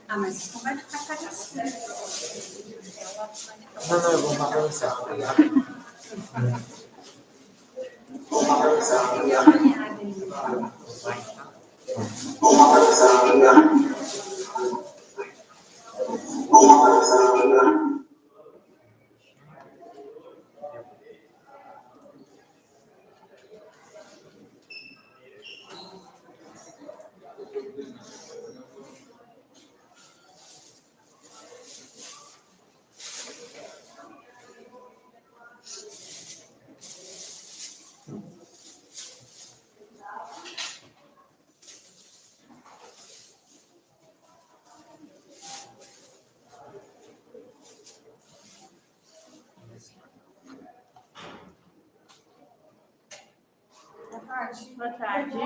Ah, mas isso não vai ficar parecido. Não, eu vou balançar. Boa tarde.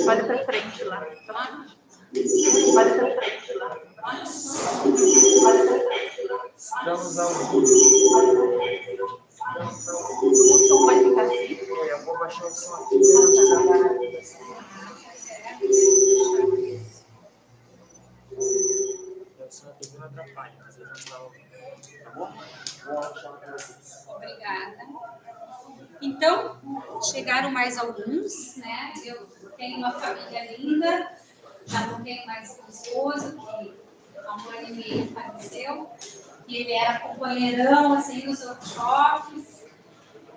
Olha para frente lá. Olha para frente lá. Estamos ao vivo. O som vai ficar assim? Eu vou baixar o som aqui para não te trabalhar. O som aqui não atrapalha, mas eu não estava ouvindo. Tá bom? Vou achar para vocês. Obrigada. Então, chegaram mais alguns, né? Eu tenho uma família linda, já não tenho mais um esposo, que há um ano e meio faleceu, e ele era companheirão, assim, nos workshops.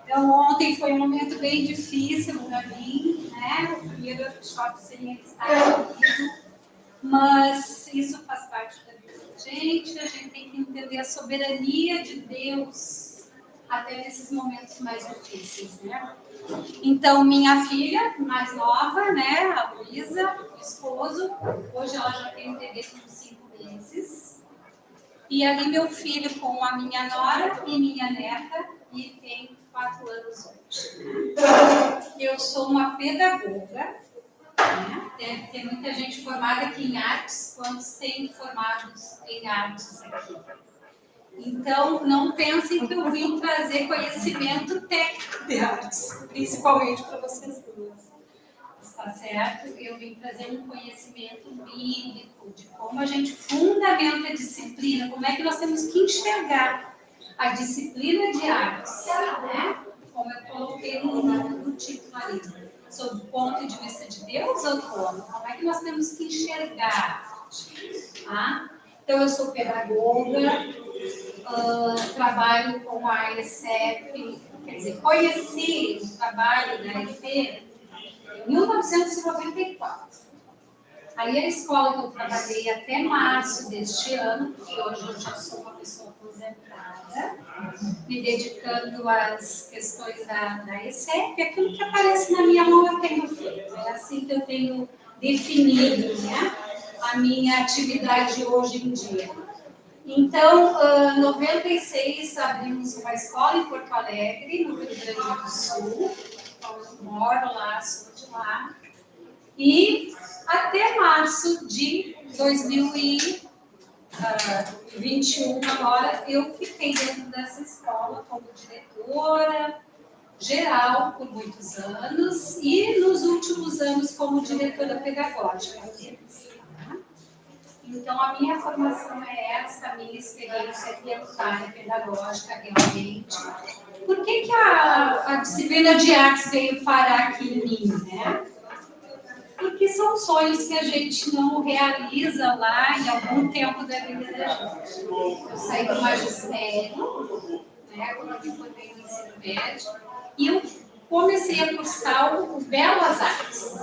Então, ontem foi um momento bem difícil para mim, né? O primeiro workshop sem ele estar comigo, mas isso faz parte da vida da gente, a gente tem que entender a soberania de Deus até nesses momentos mais difíceis, né? Então, minha filha mais nova, né, a Luísa, esposo, hoje ela já tem um bebê com 5 meses. E ali meu filho com a minha nora e minha neta, e tem 4 anos hoje. Eu sou uma pedagoga, né? Deve ter muita gente formada aqui em artes, quantos tem formados em artes aqui? Então, não pensem que eu vim trazer conhecimento técnico de artes, principalmente para vocês duas. Está certo? Eu vim trazer um conhecimento bíblico de como a gente fundamenta a disciplina, como é que nós temos que enxergar a disciplina de artes, né? Como eu coloquei no título ali, sob o ponto de vista de Deus ou como? Como é que nós temos que enxergar? Tá? Então, eu sou pedagoga, trabalho com a ESEP, quer dizer, conheci o trabalho da EFE em 1994. Aí a escola que eu trabalhei até março deste ano, que hoje eu já sou uma pessoa aposentada, me dedicando às questões da ESEP, aquilo que aparece na minha mão eu tenho feito. É assim que eu tenho definido, né, a minha atividade hoje em dia. Então, em 96, abrimos uma escola em Porto Alegre, no Rio Grande do Sul. Eu moro lá, sou de lá. E até março de 2021, agora, eu fiquei dentro dessa escola como diretora geral por muitos anos e nos últimos anos como diretora pedagógica deles. Então, a minha formação é essa, a minha experiência aqui é na área pedagógica, realmente. Por que a disciplina de artes veio parar aqui em mim, né? Porque são sonhos que a gente não realiza lá em algum tempo da vida da gente. Eu saí do magistério, né, quando eu me formei no ensino médio, e eu comecei a cursar o Belas Artes.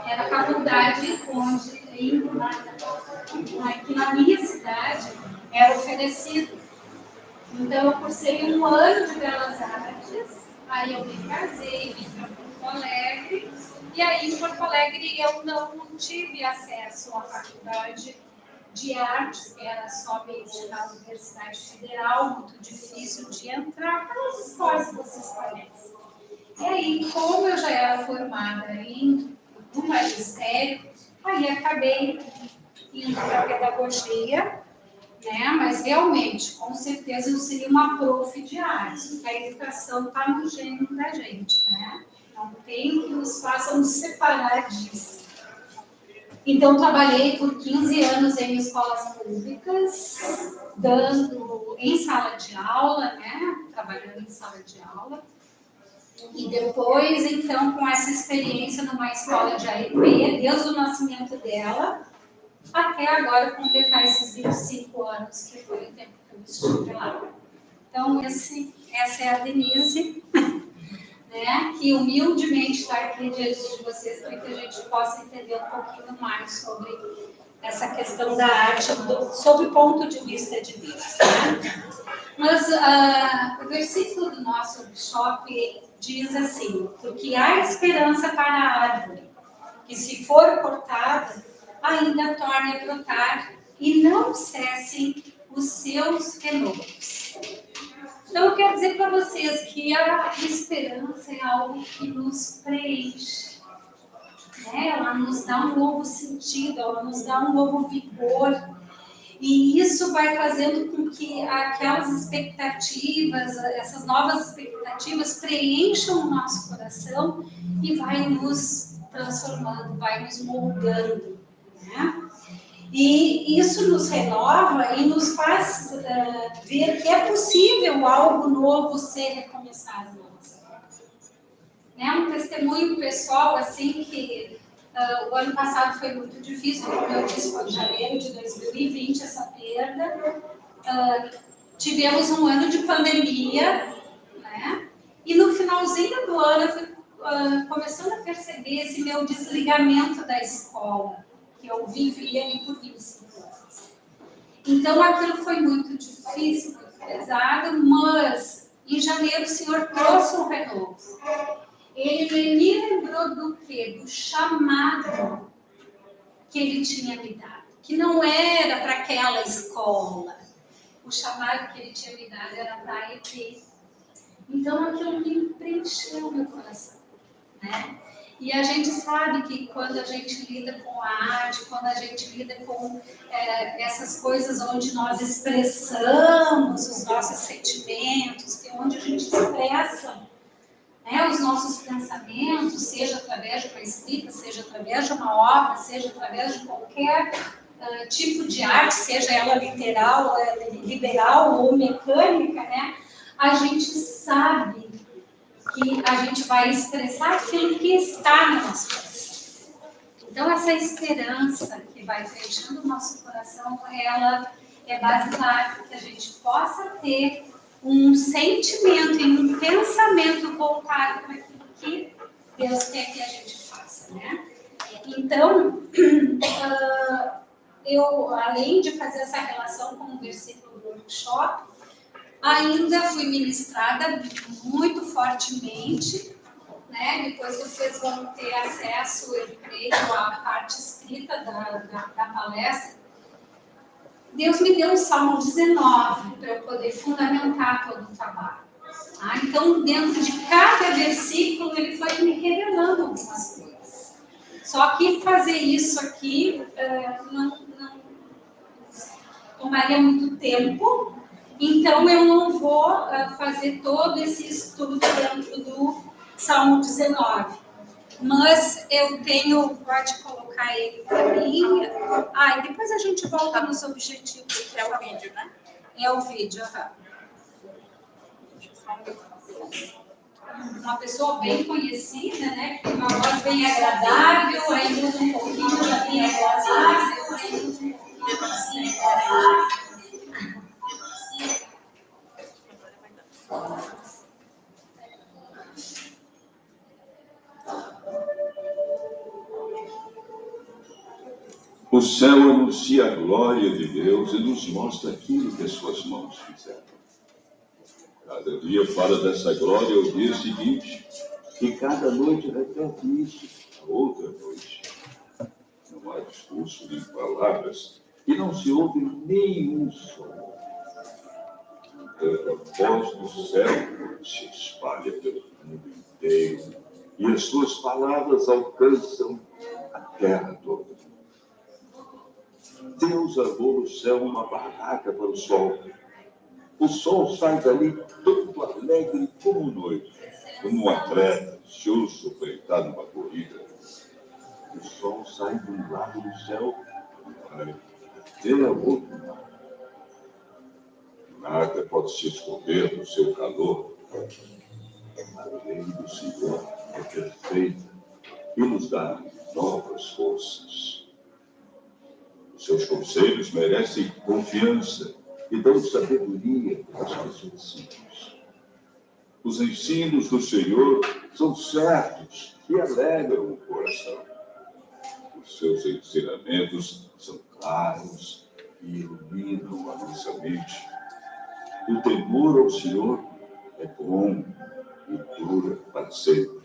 Era a faculdade onde, aqui na minha cidade, era oferecido. Então, eu cursei um ano de Belas Artes, aí eu me casei, vim para Porto Alegre, e aí em Porto Alegre eu não tive acesso à faculdade de artes, que era somente na Universidade Federal, muito difícil de entrar, aquelas escolas que vocês conhecem. E aí, como eu já era formada no magistério, aí acabei indo para a pedagogia, né? Mas realmente, com certeza, eu seria uma prof de artes, porque a educação está no gênero da gente, né? Não tem o que nos faça nos separar disso. Então, trabalhei por 15 anos em escolas públicas, dando em sala de aula, né? Trabalhando em sala de aula. E depois, então, com essa experiência numa escola de AEP, desde o nascimento dela, até agora completar esses 25 anos, que foi o tempo que eu estive lá. Então, essa é a Denise, né, que humildemente está aqui diante de vocês para que a gente possa entender um pouquinho mais sobre essa questão da arte, sob o ponto de vista de Deus. Né? Mas o versículo do nosso workshop diz assim: porque há esperança para a árvore, que se for cortada, ainda torne a brotar e não cessem os seus renovos. Então, eu quero dizer para vocês que a esperança é algo que nos preenche. Né? Ela nos dá um novo sentido, ela nos dá um novo vigor. E isso vai fazendo com que aquelas expectativas, essas novas expectativas preencham o nosso coração e vai nos transformando, vai nos moldando. Né? E isso nos renova e nos faz ver que é possível algo novo ser recomeçado na nossa vida. Né? Um testemunho pessoal, assim, que o ano passado foi muito difícil, como eu disse, foi em janeiro de 2020 essa perda. Tivemos um ano de pandemia, né? E no finalzinho do ano eu fui começando a perceber esse meu desligamento da escola, que eu vivi ali por 25 anos. Então aquilo foi muito difícil, muito pesado, mas em janeiro o Senhor trouxe um renovo. Ele me lembrou do quê? Do chamado que Ele tinha me dado. Que não era para aquela escola. O chamado que Ele tinha me dado era para a EP. Então aquilo me preencheu meu coração. Né? E a gente sabe que quando a gente lida com a arte, quando a gente lida com essas coisas onde nós expressamos os nossos sentimentos, que é onde a gente expressa, né, os nossos pensamentos, seja através de uma escrita, seja através de uma obra, seja através de qualquer tipo de arte, seja ela literal, liberal ou mecânica, né, a gente sabe que a gente vai expressar aquilo que está no nosso coração. Então, essa esperança que vai preenchendo o nosso coração, ela é basilar para que a gente possa ter um sentimento e um pensamento voltado para aquilo que Deus quer que a gente faça, né? Então, eu, além de fazer essa relação com o versículo do workshop, ainda fui ministrada muito fortemente, né? Depois vocês vão ter acesso, eu creio, à parte escrita da palestra. Deus me deu o Salmo 19 para eu poder fundamentar todo o trabalho. Tá? Então, dentro de cada versículo, ele foi me revelando algumas coisas. Só que fazer isso aqui não tomaria muito tempo. Então, eu não vou fazer todo esse estudo dentro do Salmo 19. Mas eu tenho, pode colocar ele para mim. E depois a gente volta nos objetivos. Que é o vídeo, né? É o vídeo, Uma pessoa bem conhecida, né? Que tem uma voz bem agradável, aí muda um pouquinho, já bem agradável, aí muda um pouquinho assim. O céu anuncia a glória de Deus e nos mostra aquilo que as suas mãos fizeram. Cada dia fala dessa glória ao dia seguinte, e cada noite repete isso a outra noite. Não há discurso nem palavras, e não se ouve nenhum som. Então a voz do céu se espalha pelo mundo inteiro. as suas palavras alcançam a terra toda. Deus armou no céu uma barraca para o sol. O sol sai dali todo alegre como um noivo, como um atleta ansioso para entrar numa corrida. O sol sai de um lado do céu e vai até o outro lado. Nada pode se esconder do seu calor. A lei do Senhor é perfeita e nos dá novas forças. Os seus conselhos merecem confiança e dão sabedoria às pessoas simples. Os ensinos do Senhor são certos e alegram o coração. Os seus ensinamentos são claros e iluminam a nossa mente. O temor ao Senhor é bom e dura para sempre.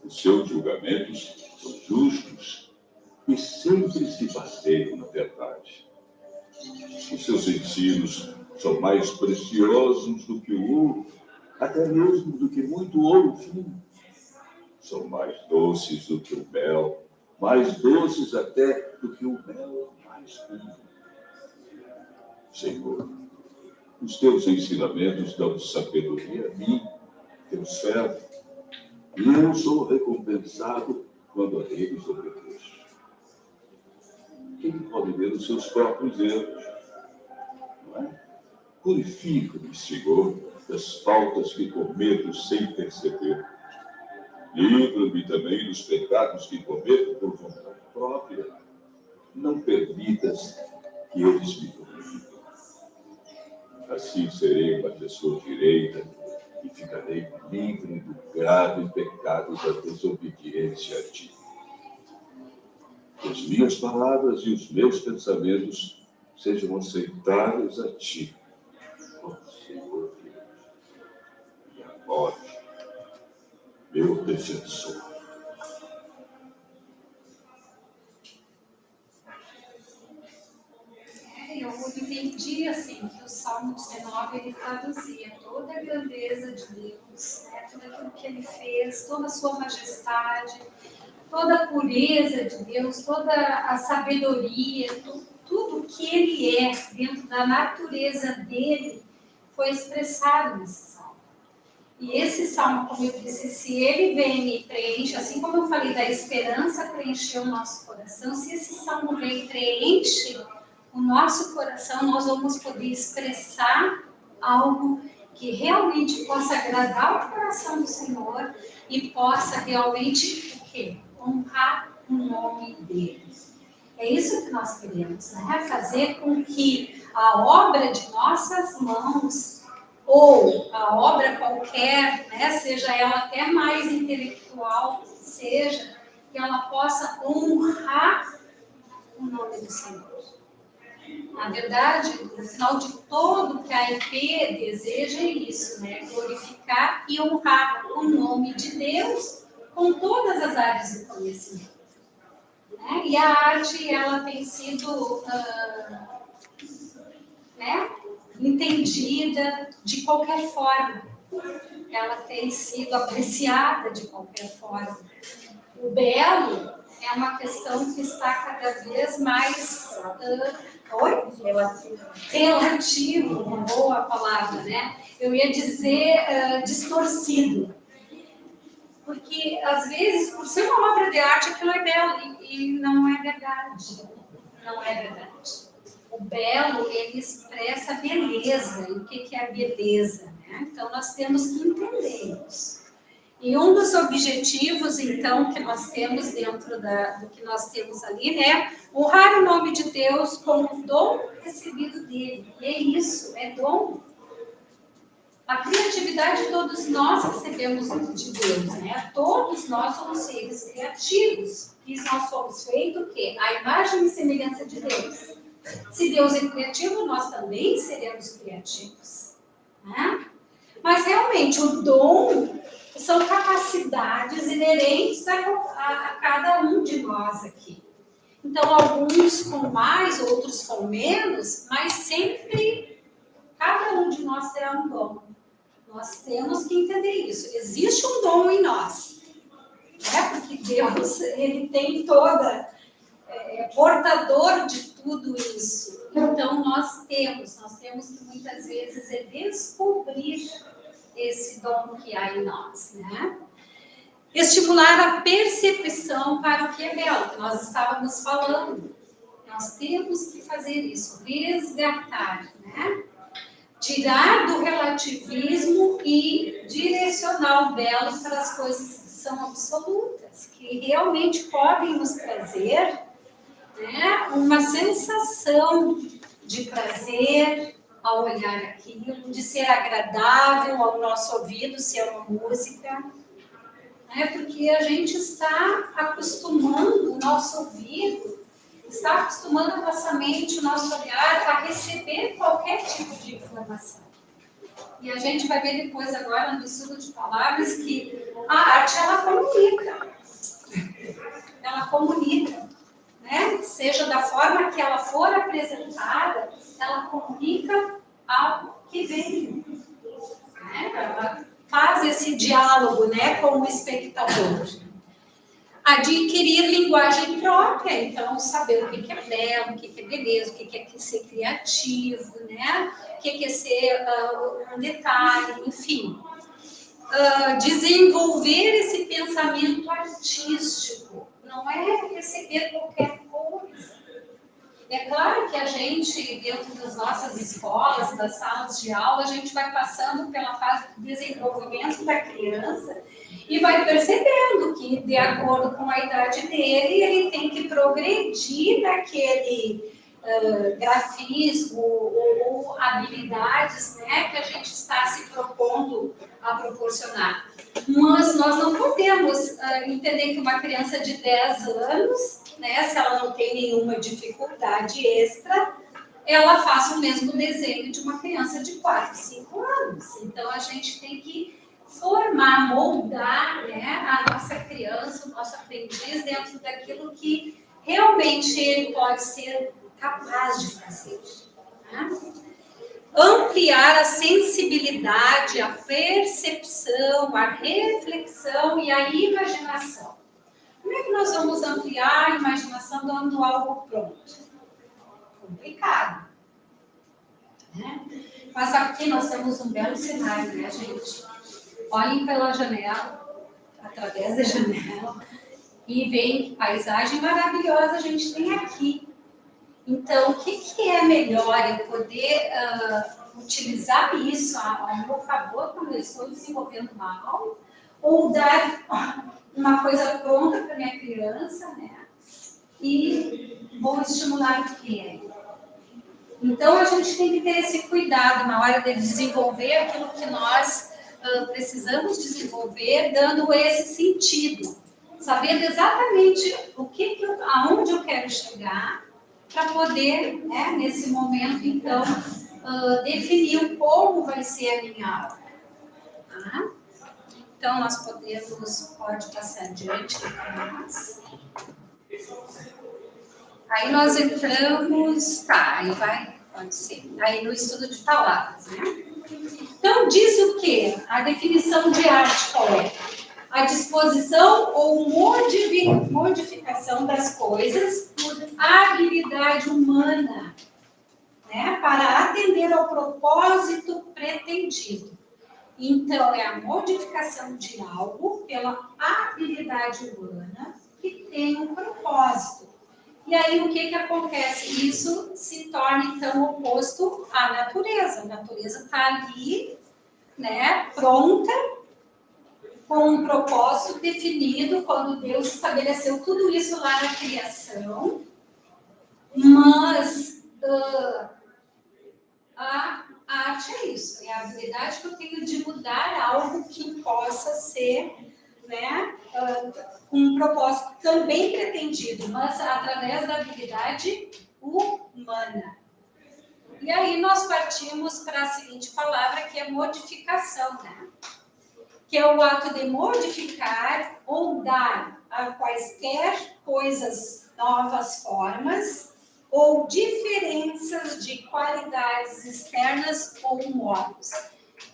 Os seus julgamentos são justos e sempre se baseiam na verdade. Os seus ensinos são mais preciosos do que o ouro, até mesmo do que muito ouro fino. São mais doces do que o mel, mais doces até do que o mel mais fino. Senhor, os teus ensinamentos dão sabedoria a mim, teu servo, e eu sou recompensado quando a eles obedeço. Quem pode ver os seus próprios erros? Não é? Purifica-me, Senhor, das faltas que cometo sem perceber. Livra-me também dos pecados que cometo por vontade própria. Não permitas que eles me dominiem. Assim serei uma pessoa direita e ficarei livre do grave pecado da desobediência a ti. Que as minhas palavras e os meus pensamentos sejam aceitáveis a ti, ó Senhor Deus, e a morte, meu defensor. Eu entendi assim que o Salmo 19 ele traduzia toda a grandeza de Deus, né? Tudo aquilo que ele fez, toda a sua majestade, toda a pureza de Deus, toda a sabedoria, tudo que ele é dentro da natureza dele foi expressado nesse salmo. E esse salmo, como eu disse, se ele vem e preenche, assim como eu falei da esperança preencher o nosso coração, se esse salmo vem e preenche o nosso coração, nós vamos poder expressar algo que realmente possa agradar o coração do Senhor e possa realmente o quê? Honrar o nome dele. É isso que nós queremos, né? Fazer com que a obra de nossas mãos, ou a obra qualquer, né? Seja ela até mais intelectual, seja, que ela possa honrar o nome do Senhor. Na verdade, no final de todo, que a IP deseja é isso, né? Glorificar e honrar o nome de Deus com todas as áreas do conhecimento. Né? E a arte, ela tem sido entendida de qualquer forma. Ela tem sido apreciada de qualquer forma. O belo é uma questão que está cada vez mais relativo, uma boa palavra, né? Eu ia dizer distorcido. Porque, às vezes, por ser uma obra de arte, aquilo é belo e não é verdade. Não é verdade. O belo, ele expressa beleza. E o que é a beleza? Né? Então, nós temos que entender isso. E um dos objetivos, então, que nós temos dentro do que nós temos ali, né? Honrar o nome de Deus como dom recebido dele. E é isso, é dom. A criatividade todos nós recebemos de Deus, né? Todos nós somos seres criativos. E nós somos feitos o quê? A imagem e semelhança de Deus. Se Deus é criativo, nós também seremos criativos. Né? Mas realmente o dom são capacidades inerentes a cada um de nós aqui. Então, alguns com mais, outros com menos, mas sempre cada um de nós terá um dom. Nós temos que entender isso. Existe um dom em nós. né? Porque Deus, ele tem toda, é portador de tudo isso. Então, nós temos que muitas vezes descobrir esse dom que há em nós, né? Estimular a percepção para o que é belo, que nós estávamos falando. Nós temos que fazer isso, resgatar, né? Tirar do relativismo e direcionar o belo para as coisas que são absolutas, que realmente podem nos trazer, né, uma sensação de prazer ao olhar aquilo, de ser agradável ao nosso ouvido, se é uma música, né, porque a gente está acostumando o nosso ouvido, está acostumando a nossa mente, o nosso olhar a receber qualquer tipo de informação. E a gente vai ver depois agora no estudo de palavras que a arte, ela comunica, né? Seja da forma que ela for apresentada, ela comunica algo que vem, né? Ela faz esse diálogo, né, com o espectador. Adquirir linguagem própria, então saber o que é belo, o que é beleza, o que é ser criativo, né? O que é ser um detalhe, enfim. Desenvolver esse pensamento artístico, não é receber qualquer coisa. É claro que a gente, dentro das nossas escolas, das salas de aula, a gente vai passando pela fase de desenvolvimento da criança e vai percebendo que, de acordo com a idade dele, ele tem que progredir naquele grafismo ou habilidades, né, que a gente está se propondo a proporcionar. Mas nós não podemos entender que uma criança de 10 anos, né, se ela não tem nenhuma dificuldade extra, ela faça o mesmo desenho de uma criança de 4, 5 anos. Então, a gente tem que formar, moldar, né, a nossa criança, o nosso aprendiz dentro daquilo que realmente ele pode ser capaz de fazer. Né? Ampliar a sensibilidade, a percepção, a reflexão e a imaginação. Como é que nós vamos ampliar a imaginação dando algo pronto? Complicado. Né? Mas aqui nós temos um belo cenário, né, gente? Olhem pela janela, através da janela, e veem que paisagem maravilhosa a gente tem aqui. Então, o que é melhor? Eu poder utilizar isso ao meu favor quando eu estou desenvolvendo uma aula, ou dar uma coisa pronta para minha criança, né? E vou estimular o que é. Então, a gente tem que ter esse cuidado na hora de desenvolver aquilo que nós precisamos desenvolver, dando esse sentido. Sabendo exatamente aonde eu quero chegar, para poder, né, nesse momento, então, definir como vai ser a minha aula. Tá? Então, nós pode passar adiante. Aí nós entramos, pode ser, aí no estudo de palavras, né? Então, diz o quê? A definição de arte qual é? A disposição ou modificação das coisas por habilidade humana, né, para atender ao propósito pretendido. Então, é a modificação de algo pela habilidade humana que tem um propósito. E aí, o que acontece? Isso se torna, então, oposto à natureza. A natureza está ali, né, pronta, com um propósito definido, quando Deus estabeleceu tudo isso lá na criação, mas a arte é isso, é a habilidade que eu tenho de mudar algo que possa ser, né, um propósito também pretendido, mas através da habilidade humana. E aí nós partimos para a seguinte palavra, que é modificação, né? Que é o ato de modificar ou dar a quaisquer coisas novas formas ou diferenças de qualidades externas ou modos.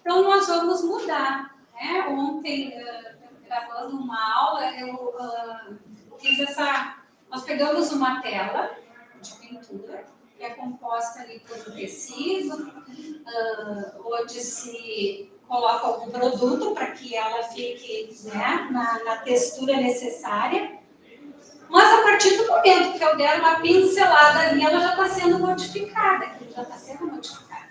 Então, nós vamos mudar. Né? Ontem gravando uma aula, eu fiz nós pegamos uma tela de pintura, que é composta ali por um tecido, onde se coloca algum produto para que ela fique, né, na textura necessária. Mas a partir do momento que eu der uma pincelada ali, ela já está sendo modificada, aquilo já está sendo modificado.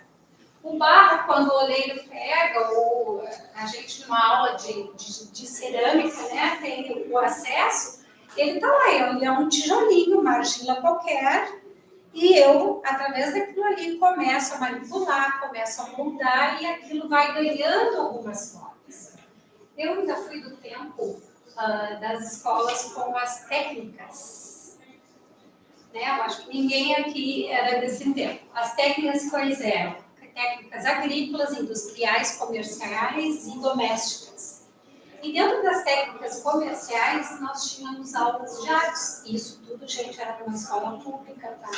O barro, quando o oleiro pega, ou a gente numa aula de cerâmica, né, tem o acesso, ele está lá, ele é um tijolinho, uma argila qualquer, e eu, através daquilo ali, começo a manipular, começo a moldar, e aquilo vai ganhando algumas formas. Eu ainda fui do tempo das escolas com as técnicas. Né? Eu acho que ninguém aqui era desse tempo. As técnicas quais eram? Técnicas agrícolas, industriais, comerciais e domésticas. E dentro das técnicas comerciais, nós tínhamos aulas de artes. Isso tudo, gente, era numa escola pública, tá?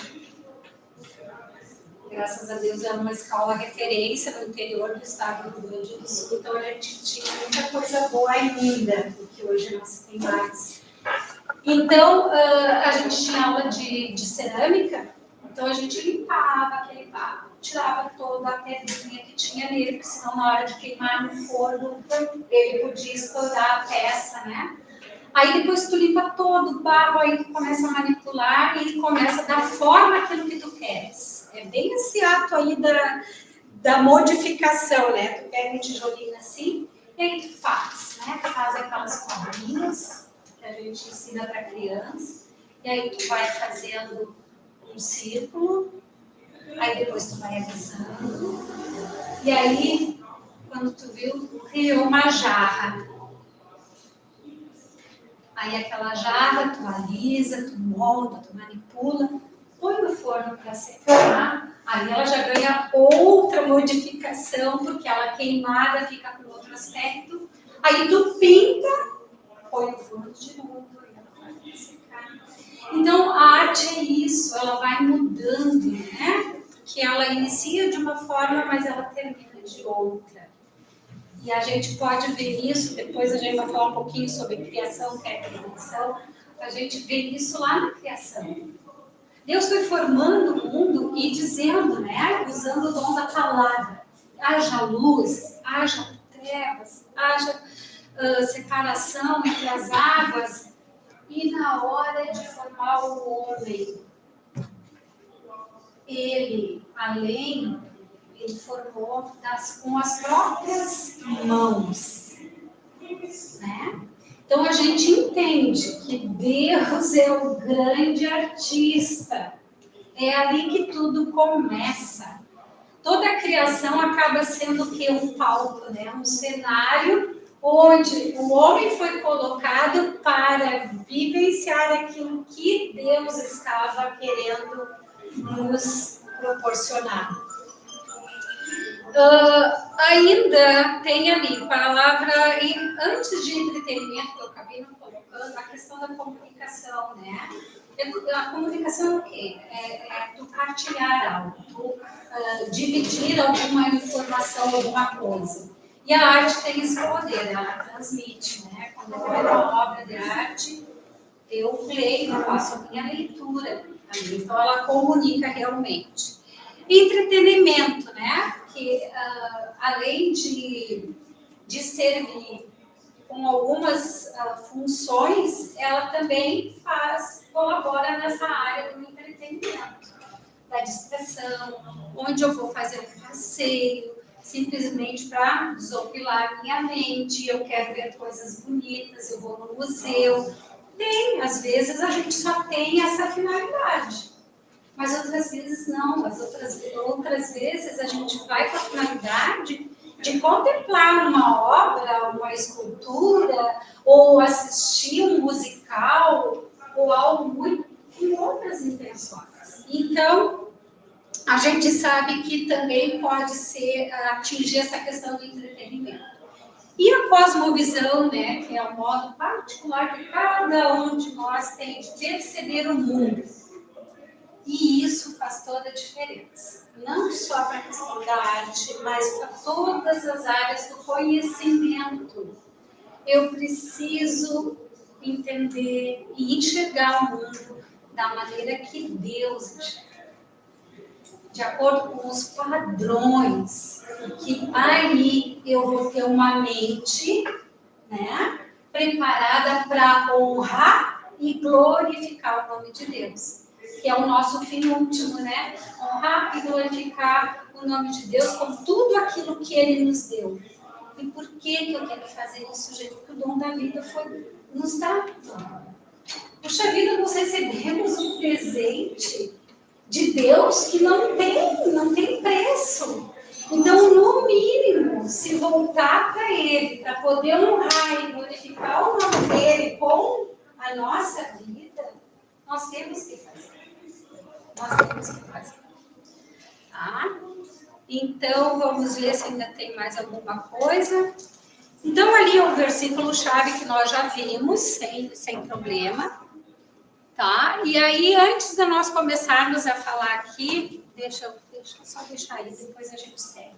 Graças a Deus, era uma escola referência no interior do estado do Rio Grande do Sul. Então, a gente tinha muita coisa boa ainda, porque hoje não se tem mais. Então, a gente tinha aula de cerâmica, então a gente limpava aquele barro, tirava toda a pedrinha que tinha nele, porque senão na hora de queimar no forno, ele podia estourar a peça, né? Aí depois tu limpa todo o barro, aí tu começa a manipular e começa a dar forma àquilo que tu queres. É bem esse ato aí da modificação, né? Tu pega um tijolinho assim, e aí tu faz, né? Tu faz aquelas cobrinhas que a gente ensina para criança, e aí tu vai fazendo um círculo, aí depois tu vai avisando, e aí, quando tu viu, tu criou uma jarra. Aí aquela jarra, tu alisa, tu molda, tu manipula, põe no forno para secar, aí ela já ganha outra modificação, porque ela queimada fica com outro aspecto, aí tu pinta, põe no forno de novo, e ela vai secar. Então, a arte é isso, ela vai mudando, né? Que ela inicia de uma forma, mas ela termina de outra. E a gente pode ver isso, depois a gente vai falar um pouquinho sobre criação, que é a criação, a gente vê isso lá na criação. Deus foi formando o mundo e dizendo, né, usando o dom da palavra, haja luz, haja trevas, haja separação entre as águas, e na hora de formar o homem, ele formou com as próprias mãos, né? Então a gente entende que Deus é o grande artista, é ali que tudo começa. Toda a criação acaba sendo o quê? Um palco, né? Um cenário onde o homem foi colocado para vivenciar aquilo que Deus estava querendo nos proporcionar. Ainda tem ali palavra, antes de entretenimento, que eu acabei não colocando, a questão da comunicação, né? A comunicação é o quê? É tu partilhar algo, tu dividir alguma informação, alguma coisa. E a arte tem esse poder, ela transmite, né? Quando eu olho uma obra de arte, eu leio, eu faço a minha leitura ali, então ela comunica realmente. Entretenimento, né? Que além de servir com algumas funções, ela também colabora nessa área do entretenimento, da distração, onde eu vou fazer um passeio, simplesmente para desopilar minha mente, eu quero ver coisas bonitas, eu vou no museu. Às vezes a gente só tem essa finalidade. Mas outras vezes não, outras vezes a gente vai com a finalidade de contemplar uma obra, uma escultura, ou assistir um musical, ou algo muito com outras intenções. Então, a gente sabe que também pode atingir essa questão do entretenimento. E a cosmovisão, né, que é o modo particular que cada um de nós tem de perceber o mundo. E isso faz toda a diferença. Não só para a questão da arte, mas para todas as áreas do conhecimento. eu preciso entender e enxergar o mundo da maneira que Deus enxerga, de acordo com os padrões, que aí eu vou ter uma mente, né, preparada para honrar e glorificar o nome de Deus, que é o nosso fim último, né? Honrar e glorificar o nome de Deus com tudo aquilo que Ele nos deu. E por que eu quero fazer isso, gente? Porque o dom da vida foi nos dado. Puxa vida, nós recebemos um presente de Deus que não tem preço. Então, no mínimo, se voltar para Ele, para poder honrar e glorificar o nome dEle com a nossa vida, nós temos que fazer. Tá? Então, vamos ver se ainda tem mais alguma coisa. Então, ali é o versículo-chave que nós já vimos, sem problema. Tá? E aí, antes de nós começarmos a falar aqui, deixa eu só deixar aí, depois a gente segue.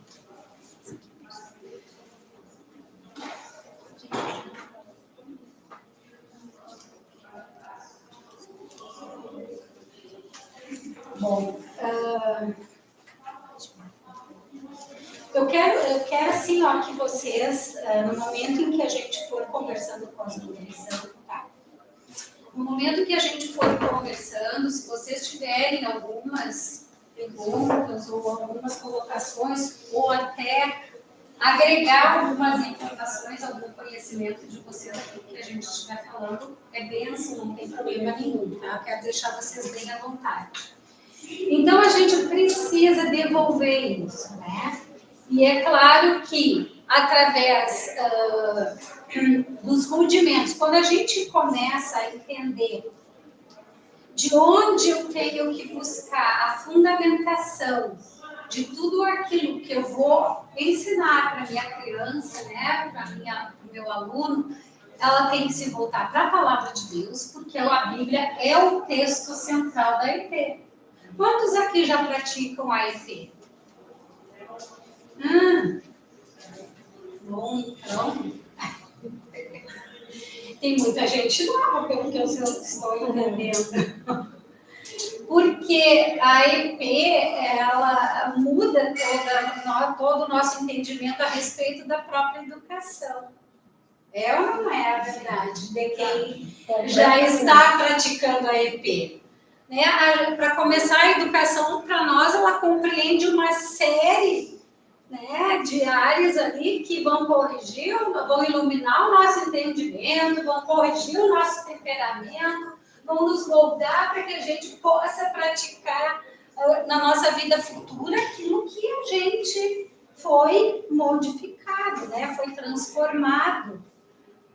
Bom, eu quero assim, ó, que vocês, no momento em que a gente for conversando com as mulheres, tá? No momento que a gente for conversando, se vocês tiverem algumas perguntas ou algumas colocações, ou até agregar algumas informações, algum conhecimento de vocês aqui que a gente estiver falando, é bem assim, não tem problema nenhum, tá? Eu quero deixar vocês bem à vontade. Então, a gente precisa devolver isso, né? E é claro que, através dos rudimentos, quando a gente começa a entender de onde eu tenho que buscar a fundamentação de tudo aquilo que eu vou ensinar para minha criança, né, para o meu aluno, ela tem que se voltar para a palavra de Deus, porque a Bíblia é o texto central da EP. Quantos aqui já praticam a EP? Bom, então... Tem muita gente nova, pelo que eu estou entendendo. Porque a EP, ela muda todo o nosso entendimento a respeito da própria educação. É ou não é a verdade de quem já está praticando a EP? Né? Para começar, a educação, para nós, ela compreende uma série, né, de áreas ali que vão corrigir, vão iluminar o nosso entendimento, vão corrigir o nosso temperamento, vão nos moldar para que a gente possa praticar na nossa vida futura aquilo que a gente foi modificado, né, foi transformado.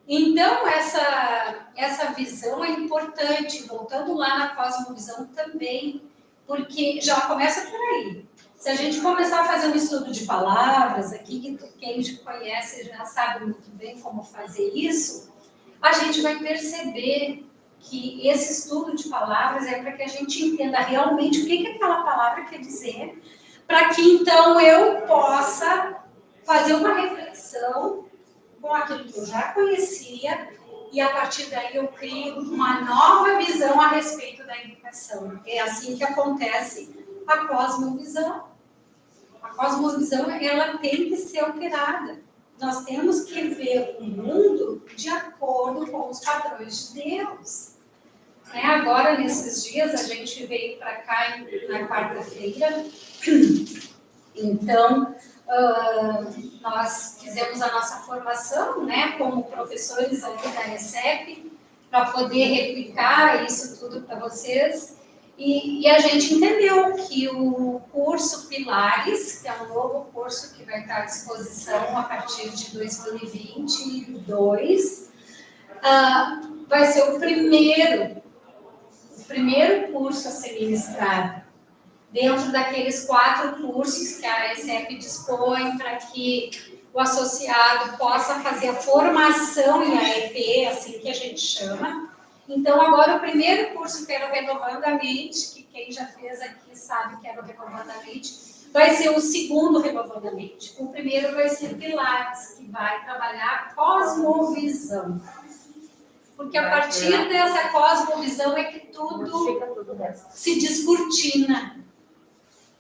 Então, essa visão é importante, voltando lá na cosmovisão também, porque já começa por aí. Se a gente começar a fazer um estudo de palavras aqui, quem te conhece já sabe muito bem como fazer isso, a gente vai perceber que esse estudo de palavras é para que a gente entenda realmente o que aquela palavra quer dizer, para que então eu possa fazer uma reflexão com aquilo que eu já conhecia e a partir daí eu crio uma nova visão a respeito da educação. É assim que acontece a cosmovisão. A cosmovisão, ela tem que ser alterada. Nós temos que ver o mundo de acordo com os padrões de Deus. Agora, nesses dias, a gente veio para cá na quarta-feira. Então, nós fizemos a nossa formação, né, como professores aqui da ESEP, para poder replicar isso tudo para vocês. E a gente entendeu que o curso Pilares, que é um novo curso que vai estar à disposição a partir de 2022, vai ser o primeiro curso a ser ministrado dentro daqueles 4 cursos que a ESEP dispõe para que o associado possa fazer a formação em AEP, assim que a gente chama. Então, agora o primeiro curso que era o Renovando a Mente, que quem já fez aqui sabe que era o Renovando a Mente, vai ser o segundo Renovando a Mente. O primeiro vai ser Pilates, que vai trabalhar a cosmovisão. Porque a partir dessa cosmovisão é que tudo se descortina.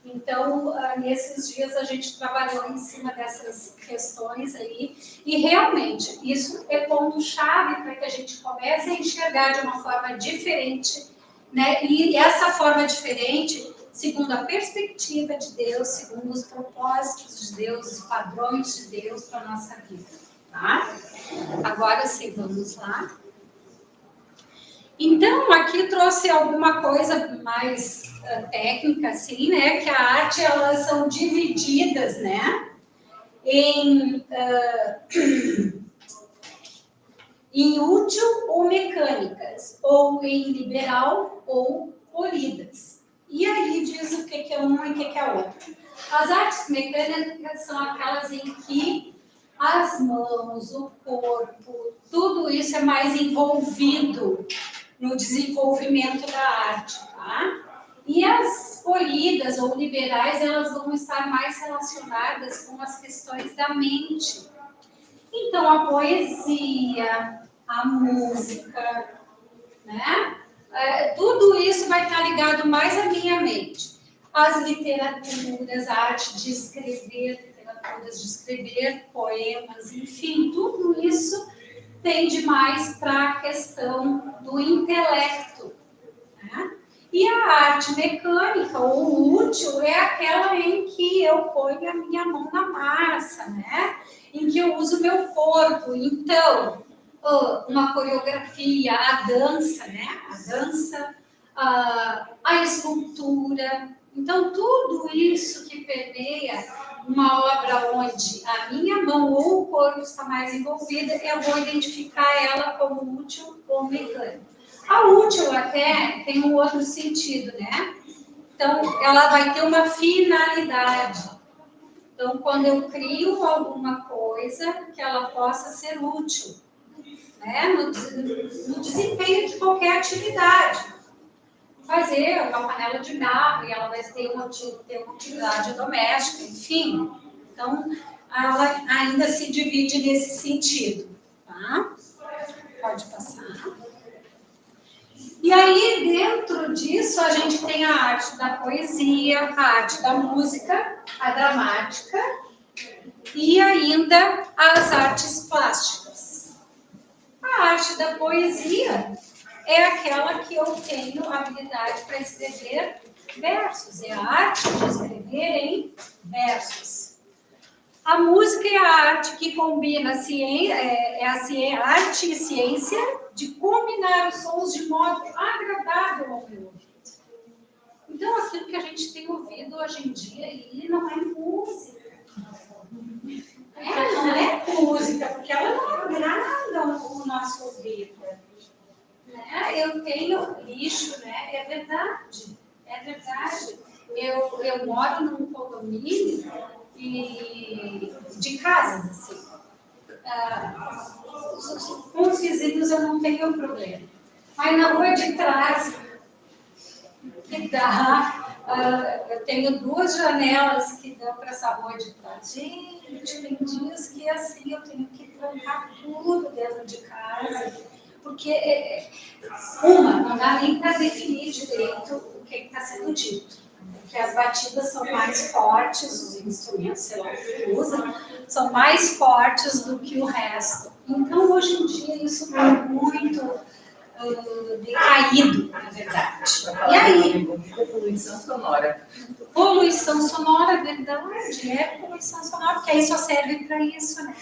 Então, nesses dias a gente trabalhou em cima dessas questões aí, e realmente isso é ponto-chave para que a gente comece a enxergar de uma forma diferente, né? E essa forma diferente, segundo a perspectiva de Deus, segundo os propósitos de Deus, os padrões de Deus para a nossa vida, tá? Agora sim, vamos lá. Então, aqui trouxe alguma coisa mais técnica, assim, né? Que a arte, elas são divididas, né? Em útil ou mecânicas, ou em liberal ou polidas. E aí diz o que é uma e o que é a outra. As artes mecânicas são aquelas em que as mãos, o corpo, tudo isso é mais envolvido no desenvolvimento da arte, tá? E as polidas ou liberais, elas vão estar mais relacionadas com as questões da mente. Então, a poesia, a música, né? Tudo isso vai estar ligado mais à minha mente. As literaturas, a arte de escrever, literaturas de escrever, poemas, enfim, tudo isso tende mais para a questão do intelecto, né? E a arte mecânica, ou útil, é aquela em que eu ponho a minha mão na massa, né? Em que eu uso o meu corpo. Então, uma coreografia, a dança, né? A dança, a escultura. Então, tudo isso que permeia uma obra onde a minha mão ou o corpo está mais envolvida, eu vou identificar ela como útil ou mecânica. A útil até tem um outro sentido, né? Então, ela vai ter uma finalidade. Então, quando eu crio alguma coisa, que ela possa ser útil, né? No desempenho de qualquer atividade. Fazer uma panela de barro e ela vai ter uma utilidade doméstica, enfim. Então, ela ainda se divide nesse sentido, tá? Pode passar. E aí, dentro disso, a gente tem a arte da poesia, a arte da música, a dramática e ainda as artes plásticas. A arte da poesia é aquela que eu tenho habilidade para escrever versos, é a arte de escrever em versos. A música é a arte que combina a arte e ciência de combinar os sons de modo agradável ao meu ouvido. Então, aquilo que a gente tem ouvido hoje em dia, ele não é música. Não é música, porque ela não agrada o nosso ouvido. Eu tenho lixo, né? É verdade. É verdade. Eu moro num condomínio de casas, assim. Com os vizinhos eu não tenho problema. Mas na rua de trás, que dá, eu tenho 2 janelas que dão para essa rua de trás. Gente, tem dias que assim eu tenho que trancar tudo dentro de casa. Porque não dá nem para definir direito o que está sendo dito. Porque as batidas são mais fortes, os instrumentos, sei lá, que usam, são mais fortes do que o resto. Então, hoje em dia, isso está muito decaído, na verdade. E aí? Poluição sonora. Poluição sonora, é verdade. É poluição sonora, porque aí só serve para isso, né?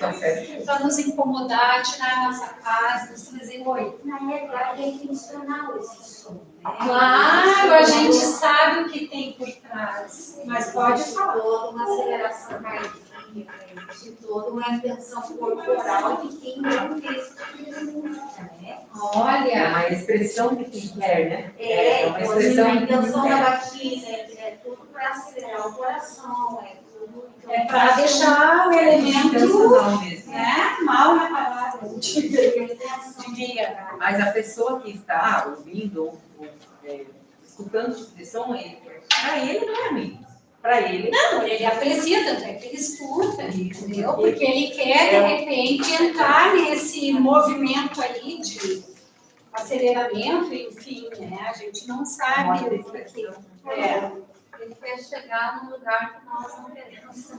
Para nos incomodar, tirar a nossa paz, nos trazer oi. Na realidade, é intencional esse som. Claro, a gente sabe o que tem por trás, mas pode falar. Toda uma aceleração cardíaca, de toda uma intenção corporal de quem não fez né? Olha, É uma expressão de quem quer, né? É uma expressão a de quem intenção da quer. batida, é tudo para acelerar o coração, é tudo. é para deixar o elemento, Intencional mesmo. né, mal na palavra, diria. Mas a pessoa que está ouvindo, escutando esse som, para ele não é ruim. Para ele. Não, ele aprecia, tanto é que ele escuta, entendeu? Porque ele quer, de repente, entrar nesse movimento aí de aceleramento, enfim, né? A gente não sabe o que é. Ele quer chegar num lugar que nós não queremos.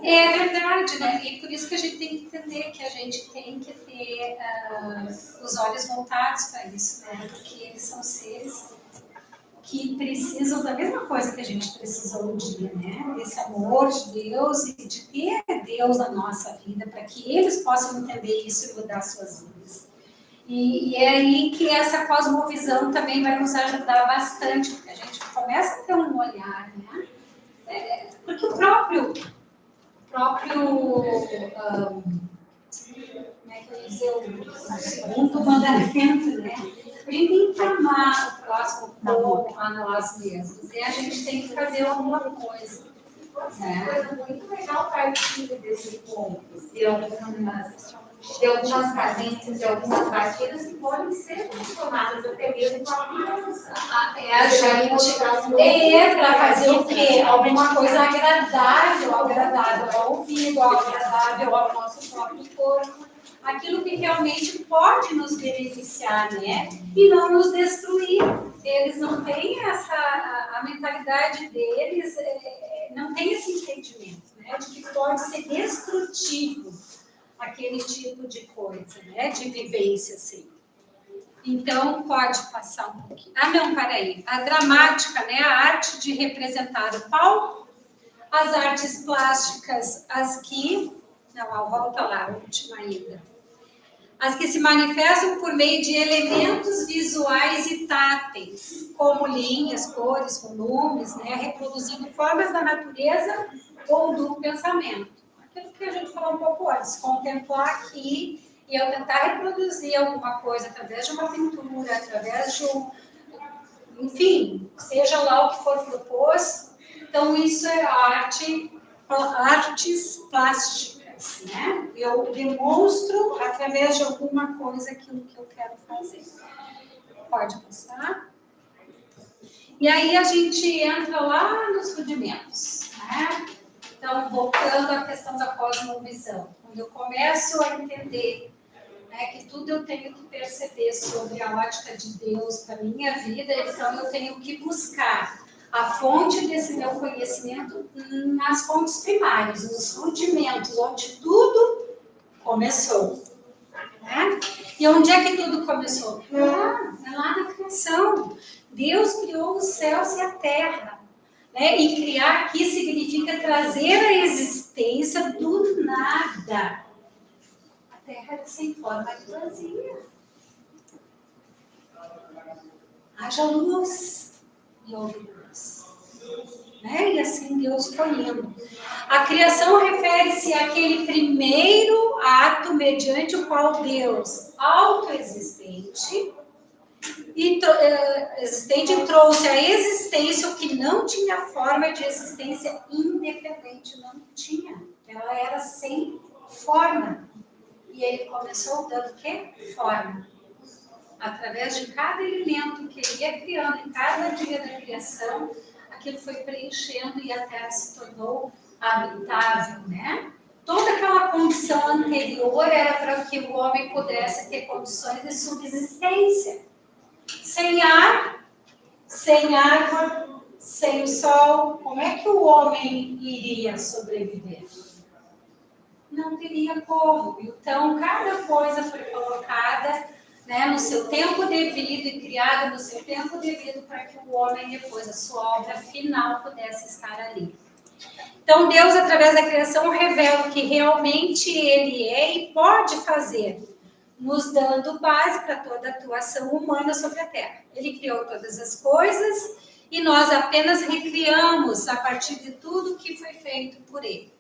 É verdade, né? E por isso que a gente tem que entender que a gente tem que ter os olhos voltados para isso, né? Porque eles são seres que precisam da mesma coisa que a gente precisou um dia, né? Desse amor de Deus e de ter Deus na nossa vida, para que eles possam entender isso e mudar suas vidas. E é aí que essa cosmovisão também vai nos ajudar bastante, porque a gente começa a ter um olhar, né? Porque o próprio como é que eu ia dizer, o segundo mandamento, né? A gente tem que amar o próximo como a nós mesmos. E a gente tem que fazer alguma coisa. Uma coisa muito legal partir desse ponto. De algumas carências, de algumas batidas que podem ser funcionadas até mesmo com a criança. A gente para fazer o quê? Alguma coisa agradável ao ouvido, agradável ao nosso próprio corpo. Aquilo que realmente pode nos beneficiar, né? E não nos destruir. Eles não têm a mentalidade deles, não tem esse entendimento, né? De que pode ser destrutivo aquele tipo de coisa, né? De vivência, assim. Então, pode passar um pouquinho. Ah, não, peraí. A dramática, né? A arte de representar o palco, as artes plásticas, as que... Não, volta lá, a última ainda. As que se manifestam por meio de elementos visuais e táteis, como linhas, cores, volumes, né? Reproduzindo formas da natureza ou do pensamento. Aquilo que a gente falou um pouco antes, contemplar aqui e eu tentar reproduzir alguma coisa através de uma pintura, através de um... Enfim, seja lá o que for proposto. Então, isso é artes plásticas, né? Eu demonstro através de alguma coisa aquilo que eu quero fazer. Pode passar? E aí a gente entra lá nos rudimentos, né? Então, voltando à questão da cosmovisão. Quando eu começo a entender, né, que tudo eu tenho que perceber sobre a ótica de Deus para a minha vida, então eu tenho que buscar a fonte desse meu conhecimento nas fontes primárias, nos rudimentos, onde tudo começou. Né? E onde é que tudo começou? Lá na criação. Deus criou os céus e a terra. Né? E criar aqui significa trazer a existência do nada. A terra era sem forma de vazia. Haja luz e houve luz. Né? E assim Deus foi indo. A criação refere-se àquele primeiro ato mediante o qual Deus, autoexistente, trouxe à existência o que não tinha forma de existência independente, não tinha. Ela era sem forma. E ele começou dando o quê? Forma. Através de cada elemento que ele ia criando em cada dia da criação, aquilo foi preenchendo e a Terra se tornou habitável, né? Toda aquela condição anterior era para que o homem pudesse ter condições de subsistência. Sem ar, sem água, sem o sol, como é que o homem iria sobreviver? Não teria como. Então, cada coisa foi colocada, né, no seu tempo devido e criada no seu tempo devido para que o homem, depois, a sua obra final, pudesse estar ali. Então, Deus, através da criação, revela o que realmente Ele é e pode fazer, nos dando base para toda a atuação humana sobre a Terra. Ele criou todas as coisas e nós apenas recriamos a partir de tudo que foi feito por Ele.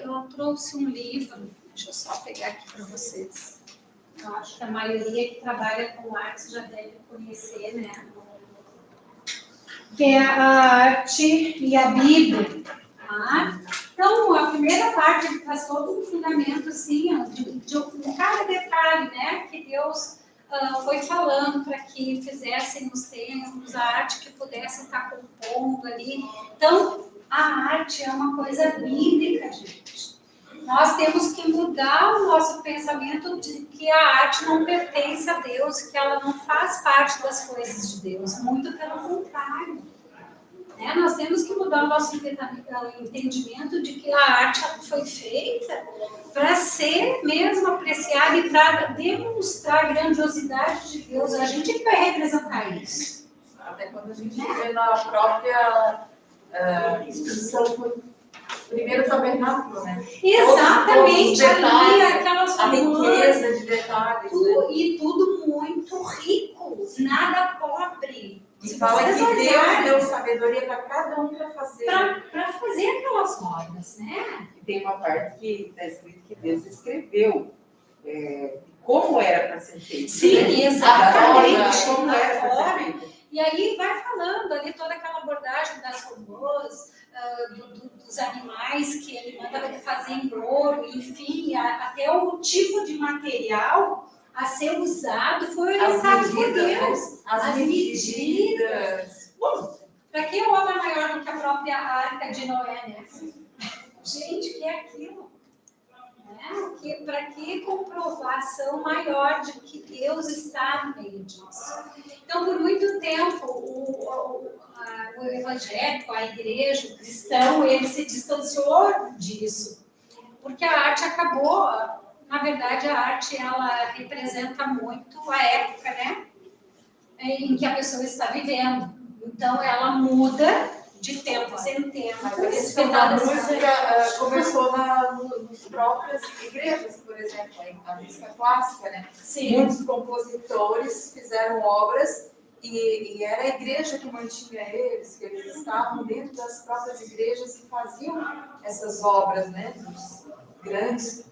Eu trouxe um livro, deixa eu só pegar aqui para vocês. Eu acho que a maioria que trabalha com arte já deve conhecer, né? Que é a arte e a Bíblia. Tá? Então, a primeira parte ele traz todo um fundamento assim, de cada detalhe, né, que Deus foi falando para que fizessem os templos, a arte que pudesse estar compondo ali. Então, a arte é uma coisa bíblica, gente. Nós temos que mudar o nosso pensamento de que a arte não pertence a Deus, que ela não faz parte das coisas de Deus. Muito pelo contrário. Né? Nós temos que mudar o nosso entendimento de que a arte foi feita para ser mesmo apreciada e para demonstrar a grandiosidade de Deus. A gente que vai representar isso. Até quando a gente vê na própria exposição do primeiro tabernáculo, né? Exatamente, Todos os ali, detalhes, aquelas a riqueza de detalhes. Né? E tudo muito rico, nada pobre. E fala que Deus deu sabedoria para cada um para fazer. Para fazer aquelas obras, né? E tem uma parte que está escrito que Deus escreveu como era para ser feito. Sim, né? exatamente. Como era para ser feito. E aí vai falando ali toda aquela abordagem das robôs, dos animais que ele manda fazer em ouro, enfim, até o tipo de material a ser usado foi orientado por Deus. As medidas. Bom, para que obra maior do que a própria Arca de Noé, né? Gente, que é aquilo? Né? Para que comprovação maior de que Deus está no meio disso? Então, por muito tempo, o evangélico, a igreja, o cristão, ele se distanciou disso. Porque a arte acabou, na verdade, a arte, ela representa muito a época, né? Em que a pessoa está vivendo. Então, ela muda de tempo em tempo. Mas a questão da música começou nas próprias igrejas, por exemplo, a música clássica, né? Sim. Muitos compositores fizeram obras e era a igreja que mantinha eles, que eles estavam dentro das próprias igrejas e faziam essas obras, né? Dos grandes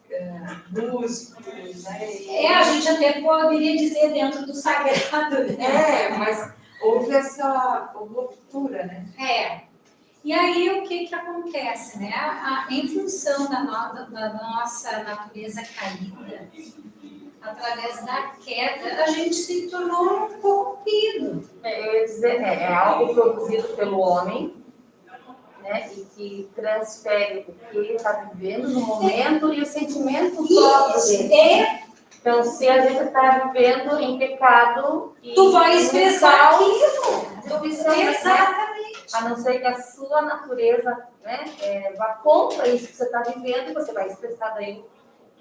músicos, né? A gente até poderia dizer dentro do sagrado, né? Mas houve essa ruptura, né? E aí o que acontece, né? Em função da nossa natureza caída, através da queda, a gente se tornou corrompido. Eu ia dizer, é algo produzido pelo homem, né? E que transfere o que ele está vivendo no momento e o sentimento próprio dele. Então, se a gente está vivendo em pecado... Tu vai expressar aquilo. Tu exatamente. A não ser que a sua natureza, né, vá contra isso que você está vivendo, você vai expressar daí.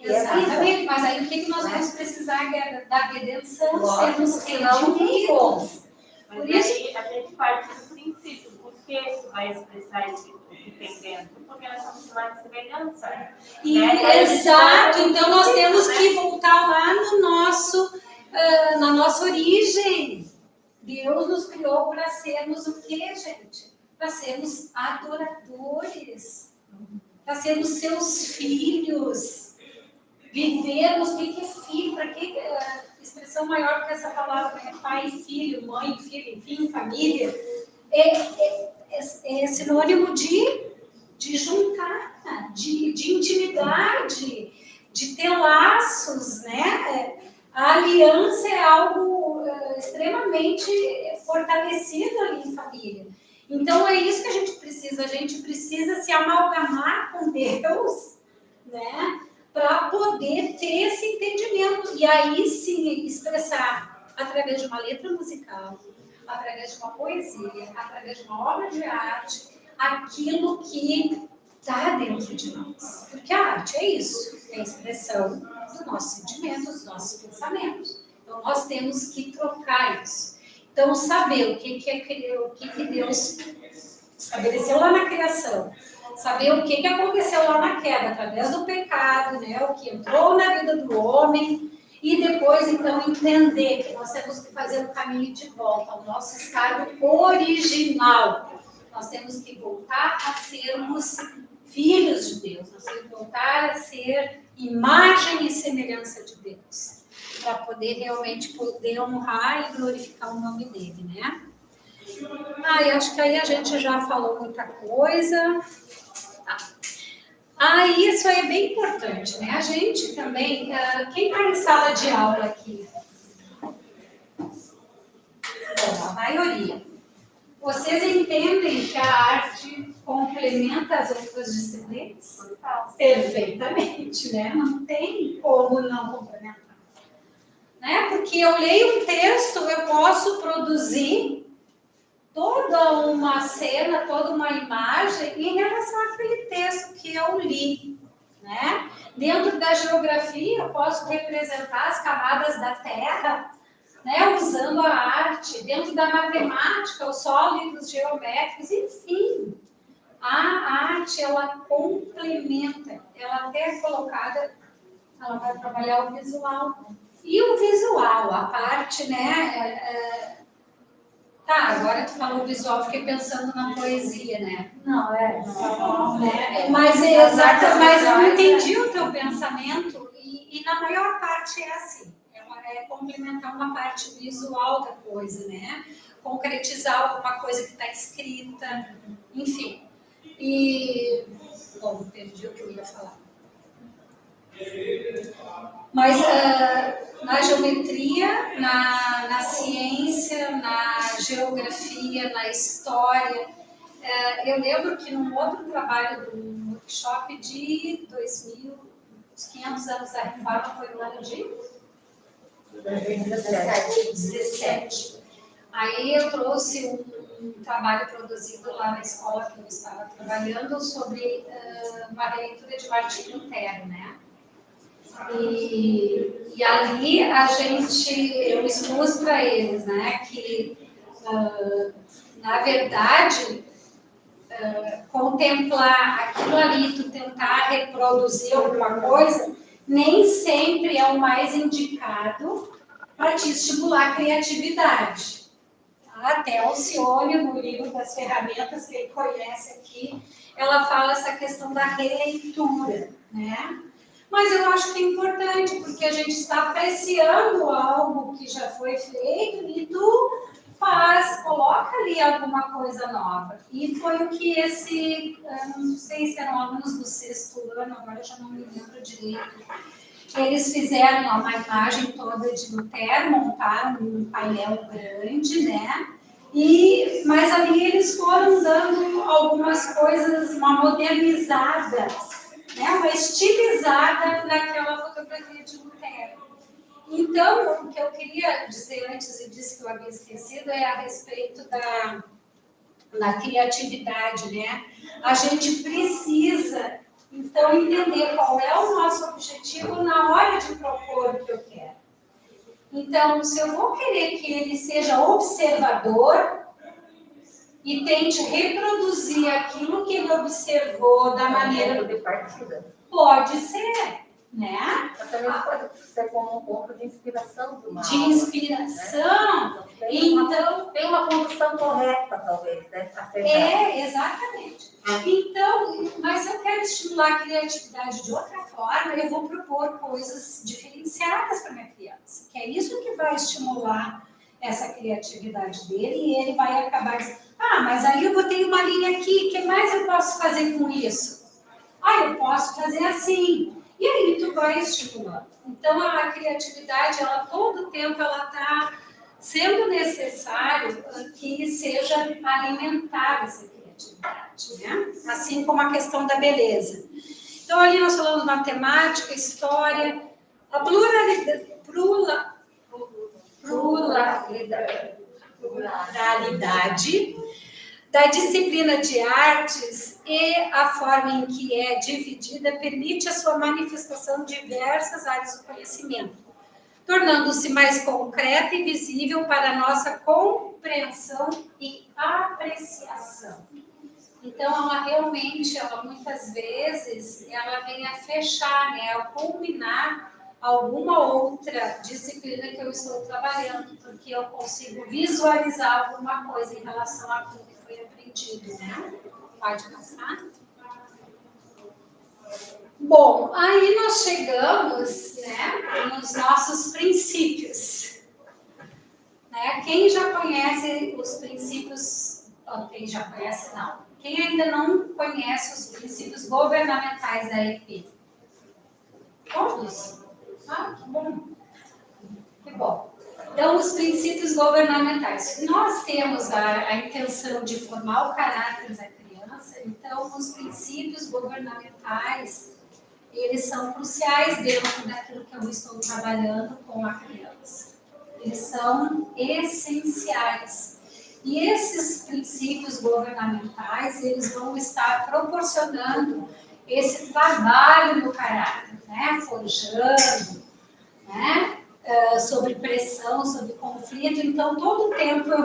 Exatamente. Mas aí o que nós vamos precisar da redenção? Sermos redimidos. Por isso, aí a gente parte do princípio. Por que vai expressar isso que tem dentro? Porque nós somos uma semelhança. Exato. Então, nós temos que voltar lá no na nossa origem. Deus nos criou para sermos o quê, gente? Para sermos adoradores. Para sermos seus filhos. Vivermos, o que é filho? Para que expressão maior que essa palavra? É pai e filho, mãe e filho, enfim, família. É sinônimo de juntar, de intimidade, de ter laços, né? A aliança é algo extremamente fortalecido ali em família. Então, é isso que a gente precisa se amalgamar com Deus, né? Para poder ter esse entendimento. E aí, sim, expressar através de uma letra musical, através de uma poesia, através de uma obra de arte, aquilo que está dentro de nós. Porque a arte é isso, é a expressão dos nossos sentimentos, dos nossos pensamentos. Então, nós temos que trocar isso. Então, saber o que Deus estabeleceu lá na criação, saber o que aconteceu lá na queda, através do pecado, né? O que entrou na vida do homem, e depois, então, entender que nós temos que fazer o caminho de volta ao nosso estado original. Nós temos que voltar a sermos filhos de Deus, nós temos que voltar a ser imagem e semelhança de Deus, para poder realmente honrar e glorificar o nome dele, né? Eu acho que aí a gente já falou muita coisa. Isso aí é bem importante, né? A gente também, quem está em sala de aula aqui? a maioria. Vocês entendem que a arte complementa as outras disciplinas? Perfeitamente, né? Não tem como não complementar. Né? Porque eu leio um texto, eu posso produzir toda uma cena, toda uma imagem em relação àquele texto que eu li. Né? Dentro da geografia, eu posso representar as camadas da Terra, né? Usando a arte. Dentro da matemática, os sólidos geométricos, enfim. A arte, ela complementa, ela até é colocada, ela vai trabalhar o visual. E o visual, a parte, né? Tá, agora tu falou visual, fiquei pensando na poesia, né? Não, Mas é exato, mas eu entendi o teu pensamento e na maior parte é assim. É complementar uma parte visual da coisa, né? Concretizar alguma coisa que está escrita, enfim. E, bom, perdi o que eu ia falar. Mas na geometria, na ciência, na geografia, na história, eu lembro que num outro trabalho do workshop de 2000, os 500 anos da reforma, foi no ano de 2017. Aí eu trouxe um trabalho produzido lá na escola que eu estava trabalhando sobre uma releitura de Martim Lutero, né? E ali eu expus para eles, né, que na verdade contemplar aquilo ali, tu tentar reproduzir alguma coisa, nem sempre é o mais indicado para te estimular a criatividade. Até a Alcione, no livro das ferramentas que ele conhece aqui, ela fala essa questão da releitura, né? Mas eu acho que é importante, porque a gente está apreciando algo que já foi feito e tu coloca ali alguma coisa nova. E foi o que não sei se eram alunos do 6º ano, agora eu já não me lembro direito. Eles fizeram uma imagem toda de Lutero, montaram um painel grande, né? Mas ali eles foram dando algumas coisas, uma modernizada, né, uma estilizada naquela fotografia de Lutero. Então, o que eu queria dizer antes e disse que eu havia esquecido é a respeito da criatividade, né? A gente precisa, então, entender qual é o nosso objetivo na hora de propor o que eu quero. Então, se eu vou querer que ele seja observador e tente reproduzir aquilo que ele observou da maneira de partida. Pode ser, né? Mas também pode ser como um ponto de inspiração de uma De inspiração. Né? Então, tem uma condução correta, talvez, né? Exatamente. Então, mas se eu quero estimular a criatividade de outra forma, eu vou propor coisas diferenciadas para minha criança. Que é isso que vai estimular essa criatividade dele e ele vai acabar dizendo, mas aí eu botei uma linha aqui, o que mais eu posso fazer com isso? Eu posso fazer assim. E aí tu vai estimulando. Então, a criatividade, ela todo o tempo, ela está sendo necessário que seja alimentada essa criatividade, né? Assim como a questão da beleza. Então, ali nós falamos matemática, história, a pluralidade da disciplina de artes e a forma em que é dividida permite a sua manifestação em diversas áreas do conhecimento, tornando-se mais concreta e visível para a nossa compreensão e apreciação. Então, ela muitas vezes, ela vem a fechar, né, a culminar alguma outra disciplina que eu estou trabalhando, porque eu consigo visualizar alguma coisa em relação àquilo que foi aprendido, né? Pode passar? Bom, aí nós chegamos, né, nos nossos princípios. Né? Quem já conhece os princípios, quem já conhece, não. Quem ainda não conhece os princípios governamentais da EP? Todos? Que bom. Que bom. Então, os princípios governamentais. Nós temos a intenção de formar o caráter da criança, então, os princípios governamentais, eles são cruciais dentro daquilo que eu estou trabalhando com a criança. Eles são essenciais. E esses princípios governamentais, eles vão estar proporcionando esse trabalho no caráter, né? Forjando, né? Sobre pressão, sobre conflito. Então, todo o tempo eu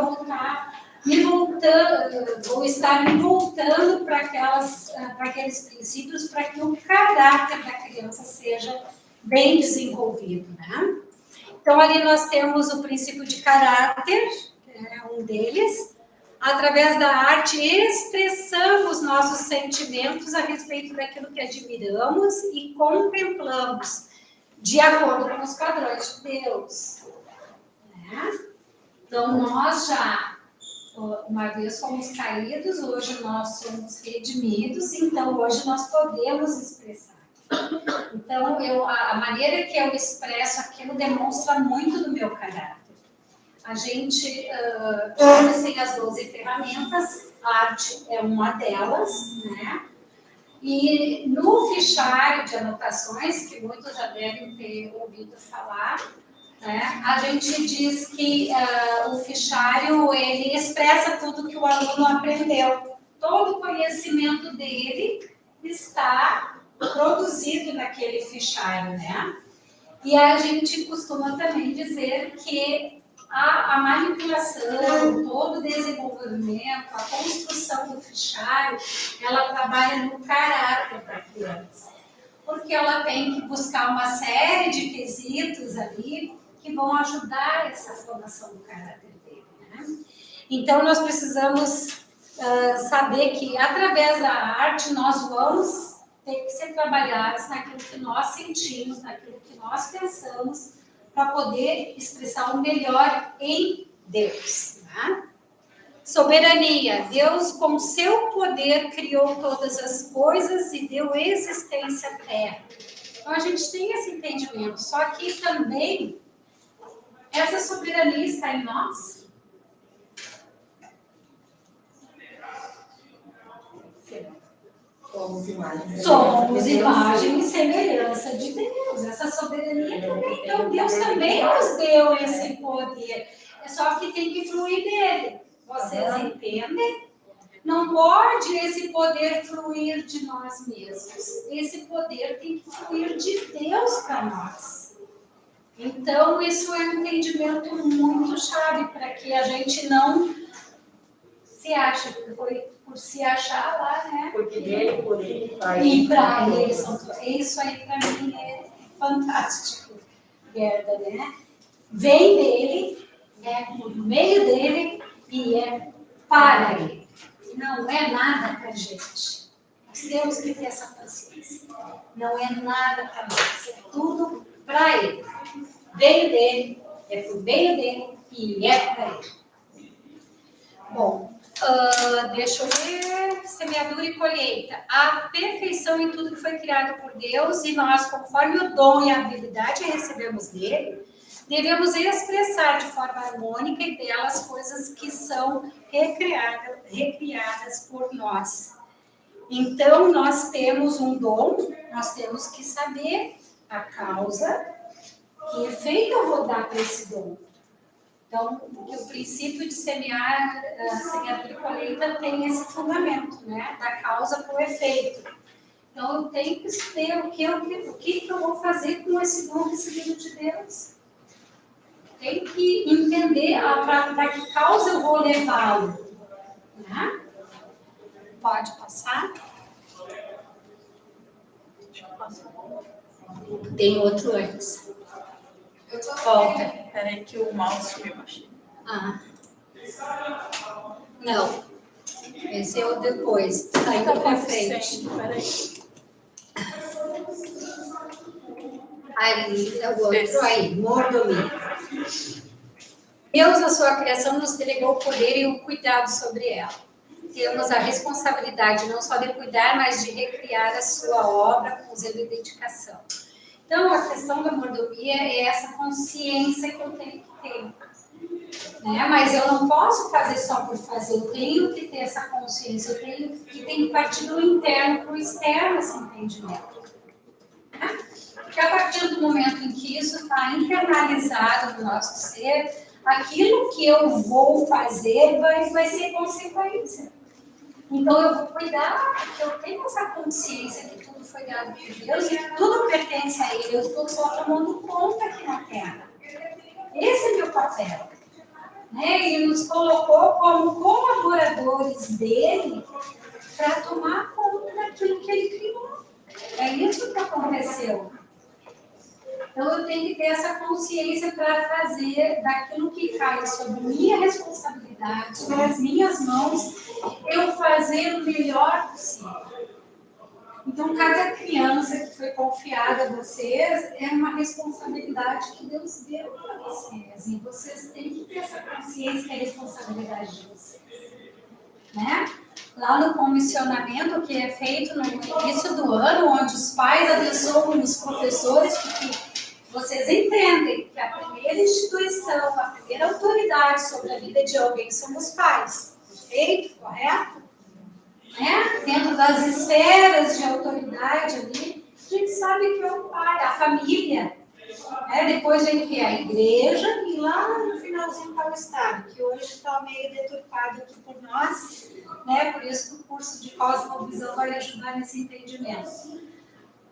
vou estar me voltando para aqueles princípios para que o caráter da criança seja bem desenvolvido, né? Então, ali nós temos o princípio de caráter, que é um deles. Através da arte, expressamos nossos sentimentos a respeito daquilo que admiramos e contemplamos, de acordo com os padrões de Deus. Né? Então, nós já, uma vez fomos caídos, hoje nós somos redimidos, então hoje nós podemos expressar. Então, a maneira que eu expresso aquilo demonstra muito do meu caráter. A gente conhece as 12 ferramentas, a arte é uma delas, né? E no fichário de anotações, que muitos já devem ter ouvido falar, né, a gente diz que o fichário, ele expressa tudo que o aluno aprendeu. Todo o conhecimento dele está produzido naquele fichário, né? E a gente costuma também dizer que a manipulação, todo o desenvolvimento, a construção do fichário, ela trabalha no caráter da criança. Porque ela tem que buscar uma série de quesitos ali que vão ajudar essa formação do caráter dele, né? Então, nós precisamos saber que, através da arte, nós vamos ter que ser trabalhados naquilo que nós sentimos, naquilo que nós pensamos, para poder expressar o melhor em Deus. Né? Soberania. Deus, com seu poder, criou todas as coisas e deu existência à terra. Então, a gente tem esse entendimento. Só que também, essa soberania está em nós. Somos imagem e semelhança de Deus. Essa soberania também. Então, Deus também nos deu esse poder. É só que tem que fluir dele. Vocês entendem? Não pode esse poder fluir de nós mesmos. Esse poder tem que fluir de Deus para nós. Então, isso é um entendimento muito chave para que a gente não se ache, porque foi por se achar lá, né? Porque dele, por ele, para ele. E para ele. Isso aí, para mim, é fantástico, Gerda, né? Vem dele, é por meio dele e é para ele. Não é nada para a gente. Nós temos que ter essa paciência. Não é nada para nós, é tudo para ele. Veio dele, é por meio dele e é para ele. Bom, deixa eu ver. Semeadura e colheita. A perfeição em tudo que foi criado por Deus e nós, conforme o dom e a habilidade que recebemos dele, devemos expressar de forma harmônica e bela as coisas que são recriadas por nós. Então, nós temos um dom, nós temos que saber a causa, que efeito eu vou dar para esse dom. Então, o princípio de semeadura e colheita tem esse fundamento, né? Da causa para o efeito. Então, eu tenho que ver o que eu vou fazer com esse dom recebido de Deus. Tem que entender para que causa eu vou levá-lo. Né? Pode passar? Tem outro antes. Volta. Peraí que o mouse sumiu, achei. Não. Esse é o depois. Tá indo para frente. Peraí. Ali, o outro aí, mordomia. Deus, na sua criação, nos delegou o poder e o cuidado sobre ela. Temos a responsabilidade não só de cuidar, mas de recriar a sua obra com zelo e dedicação. Então, a questão da mordomia é essa consciência que eu tenho que ter. né? Mas eu não posso fazer só por fazer, eu tenho que ter essa consciência, eu tenho que partir do interno para o externo esse entendimento. Né? Porque a partir do momento em que isso está internalizado no nosso ser, aquilo que eu vou fazer vai ser consequência. Então eu vou cuidar, porque eu tenho essa consciência que tudo foi dado por Deus e tudo pertence a Ele, eu estou só tomando conta aqui na Terra. Esse é meu papel. Né? Ele nos colocou como colaboradores dele para tomar conta daquilo que ele criou. É isso que aconteceu. Então eu tenho que ter essa consciência para fazer daquilo que cai sobre minha responsabilidade, sobre as minhas mãos, eu fazer o melhor possível. Então, cada criança que foi confiada a vocês é uma responsabilidade que Deus deu para vocês. E vocês têm que ter essa consciência que é a responsabilidade de vocês. Né? Lá no comissionamento que é feito no início do ano, onde os pais abençoam os professores, porque vocês entendem que a primeira instituição, a primeira autoridade sobre a vida de alguém são os pais. Perfeito? Correto? Né? Dentro das esferas de autoridade ali, a gente sabe que é o pai, a família. Né? Depois vem que é a igreja e lá no finalzinho está o Estado, que hoje está meio deturpado aqui por nós, né? Por isso que o curso de cosmovisão vai ajudar nesse entendimento.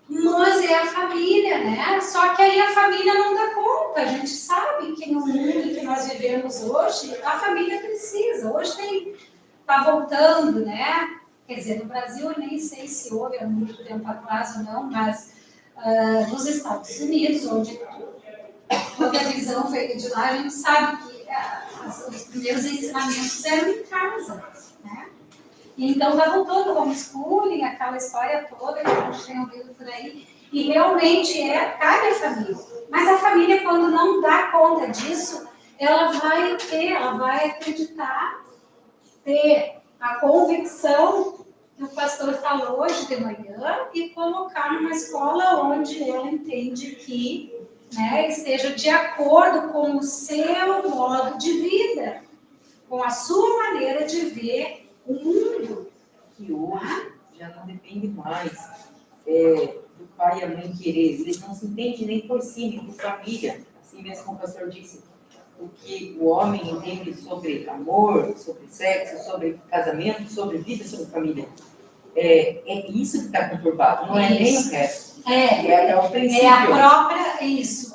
Mas é a família, né? Só que aí a família não dá conta. A gente sabe que no mundo que nós vivemos hoje, a família precisa. Hoje está voltando, né? Quer dizer, no Brasil eu nem sei se houve há muito tempo atrás ou não, mas nos Estados Unidos, onde a visão veio de lá, a gente sabe que os primeiros ensinamentos eram em casa, né? E então está voltando o homeschooling, aquela história toda que a gente tem ouvido por aí, e realmente cabe a família. Mas a família, quando não dá conta disso, ela vai acreditar, ter a convicção que o pastor falou hoje de manhã e colocar numa escola onde ela entende que, né, esteja de acordo com o seu modo de vida, com a sua maneira de ver o mundo. Que hoje já não depende mais do pai e a mãe querer. Eles não se entendem nem por si, nem por família. Assim mesmo como o pastor disse, o que o homem entende sobre amor, sobre sexo, sobre casamento, sobre vida, sobre família. É isso que está conturbado, não é nem o resto. É o princípio.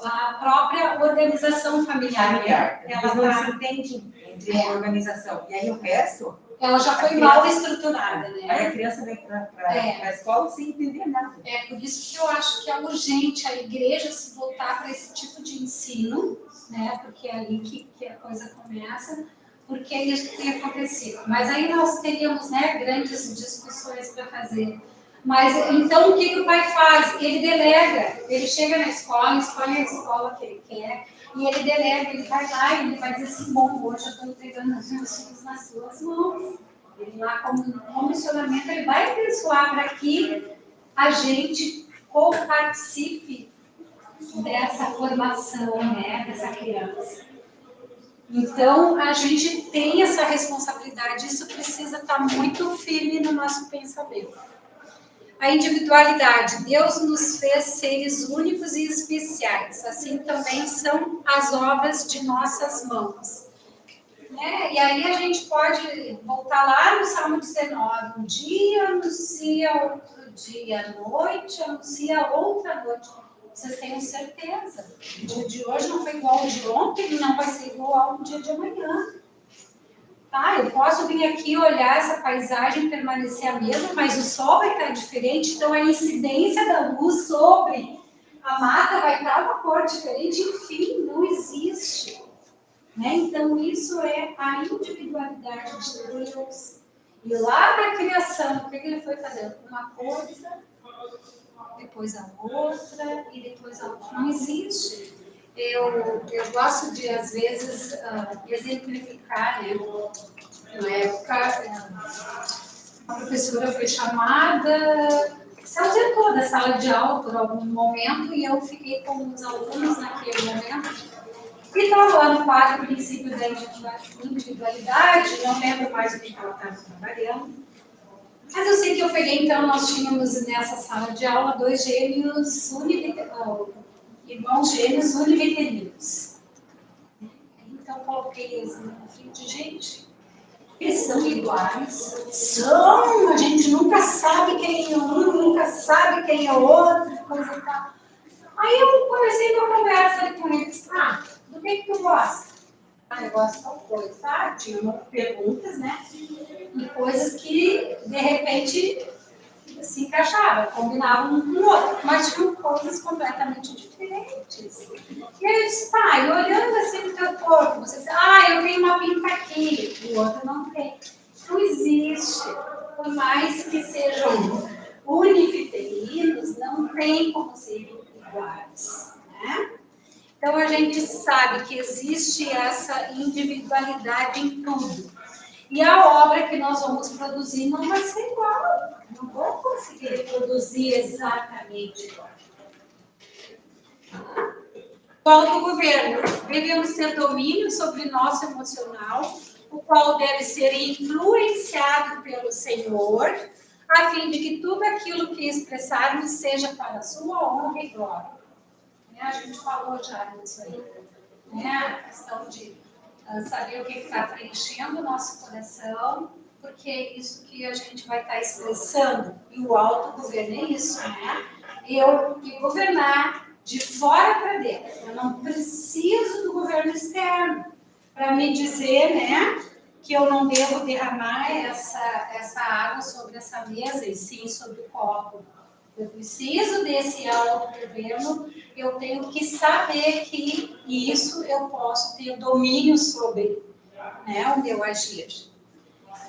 A própria organização familiar. Eles não se entendem entre a organização. E aí o resto... Ela já foi mal estruturada, né? Aí a criança vem para a escola sem entender nada. É por isso que eu acho que é urgente a igreja se voltar para esse tipo de ensino, né? Porque é ali que a coisa começa, porque é isso que tem acontecido. Mas aí nós teríamos, né, grandes discussões para fazer. Mas então o que o pai faz? Ele delega, ele chega na escola, escolhe a escola que ele quer, e ele delega, ele vai lá e ele vai dizer assim, bom, hoje eu estou entregando os meus filhos nas suas mãos. Ele lá, como comissionamento, ele vai abençoar para que a gente participe dessa formação, né, dessa criança. Então, a gente tem essa responsabilidade, isso precisa estar muito firme no nosso pensamento. A individualidade. Deus nos fez seres únicos e especiais, assim também são as obras de nossas mãos. Né? E aí a gente pode voltar lá no Salmo 19. Um dia anuncia outro dia, à noite anuncia outra noite. Vocês tenham certeza. O dia de hoje não foi igual ao de ontem, não vai ser igual ao dia de amanhã. Tá, eu posso vir aqui olhar essa paisagem e permanecer a mesma, mas o sol vai estar diferente, então a incidência da luz sobre a mata vai estar uma cor diferente, enfim, não existe. Né? Então, isso é a individualidade de Deus. E lá na criação, o que ele foi fazendo? Uma coisa, depois a outra, e depois a outra. Não existe. Eu gosto de, às vezes, exemplificar, né? Na época, a professora foi chamada, se ausentou da sala de aula por algum momento, e eu fiquei com os alunos naquele momento. E final do ano 4, princípio da individualidade, não lembro mais o que ela estava trabalhando. Mas eu sei que eu peguei, então, nós tínhamos nessa sala de aula 2 gêmeos irmãos gêmeos univitelinos. Então, coloquei eles na frente, gente. Eles são iguais. São, a gente nunca sabe quem é um, nunca sabe quem é outro, coisa e tal. Aí eu comecei uma conversa ali com eles. Do que tu gosta? Eu gosto de tal coisa, tá? Tinha perguntas, né? E coisas que, de repente, se encaixavam, combinavam um com o outro, mas tinham coisas completamente diferentes. E aí eu disse, e olhando assim no teu corpo, você diz, eu tenho uma pinta aqui, o outro não tem. Não existe. Por mais que sejam univitelinos, não tem como serem iguais, né? Então, a gente sabe que existe essa individualidade em tudo. E a obra que nós vamos produzir não vai ser igual. Não vou conseguir produzir exatamente igual. Qual do governo? Devemos ter domínio sobre o nosso emocional, o qual deve ser influenciado pelo Senhor, a fim de que tudo aquilo que expressarmos seja para a sua honra e glória. A gente falou já nisso aí. A questão de saber o que está preenchendo o nosso coração, porque é isso que a gente vai estar expressando. E o autogoverno é isso, né? Eu me governar de fora para dentro. Eu não preciso do governo externo para me dizer, né, que eu não devo derramar essa água sobre essa mesa e sim sobre o copo. Eu preciso desse autogoverno, eu tenho que saber que isso eu posso ter domínio sobre, né, o meu agir.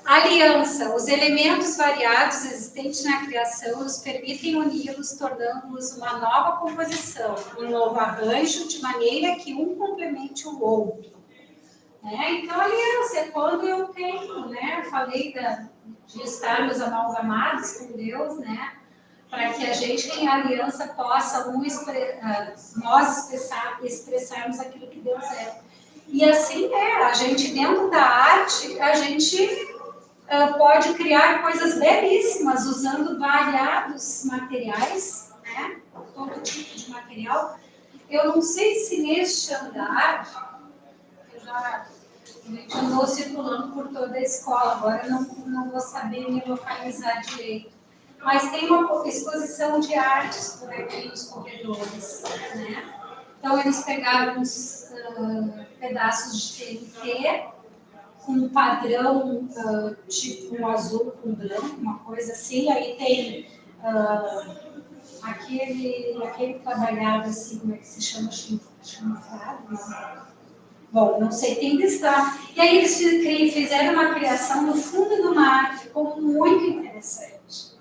Aliança. Os elementos variados existentes na criação nos permitem uni-los, tornando-os uma nova composição, um novo arranjo, de maneira que um complemente o outro. Então, aliança é quando eu tenho, falei de estarmos amalgamados com Deus, para que a gente, em aliança, possa nós expressarmos aquilo que Deus é. E assim a gente, dentro da arte, a gente pode criar coisas belíssimas, usando variados materiais, todo tipo de material. Eu não sei se neste andar, a gente andou circulando por toda a escola, agora eu não vou saber me localizar direito. Mas tem uma exposição de artes por aqui nos corredores, Então, eles pegaram uns pedaços de TNT com um padrão tipo um azul com branco, uma coisa assim. Aí tem aquele trabalhado assim, como é que se chama? Chanfrado? Bom, não sei, tem que estar. E aí eles fizeram uma criação no fundo do mar, ficou muito interessante.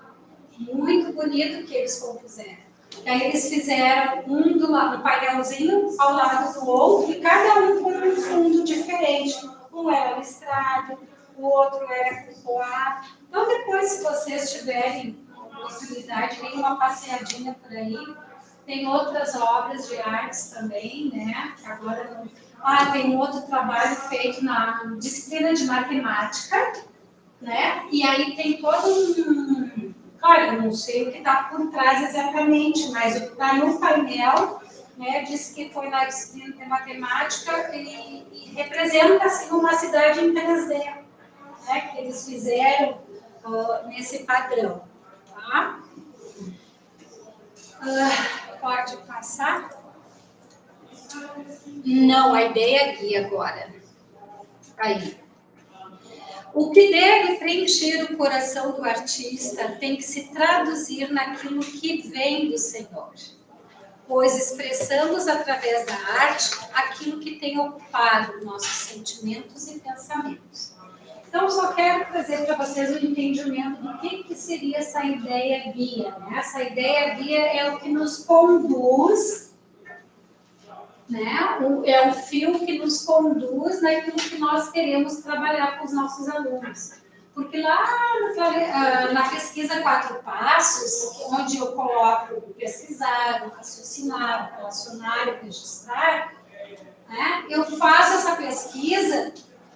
Muito bonito que eles compuseram. E aí eles fizeram um painelzinho ao lado do outro, e cada um com um fundo diferente. Um era listrado, o outro era com poá. Então, depois, se vocês tiverem oportunidade, tem uma passeadinha por aí. Tem outras obras de artes também, Agora não. Tem outro trabalho feito na disciplina de matemática, E aí tem todo Claro, eu não sei o que está por trás exatamente, mas o que está no painel, diz que foi na disciplina de matemática e representa assim, uma cidade em 3D, que eles fizeram nesse padrão. Tá? Pode passar? Não, a ideia é aqui agora. Aí. O que deve preencher o coração do artista tem que se traduzir naquilo que vem do Senhor, pois expressamos através da arte aquilo que tem ocupado nossos sentimentos e pensamentos. Então, só quero trazer para vocês o entendimento do que seria essa ideia guia. Essa ideia guia é o que nos conduz, é o fio que nos conduz naquilo que nós queremos trabalhar com os nossos alunos. Porque lá na pesquisa 4 passos, onde eu coloco o pesquisar, o raciocinar, o relacionar, o registrar, Eu faço essa pesquisa,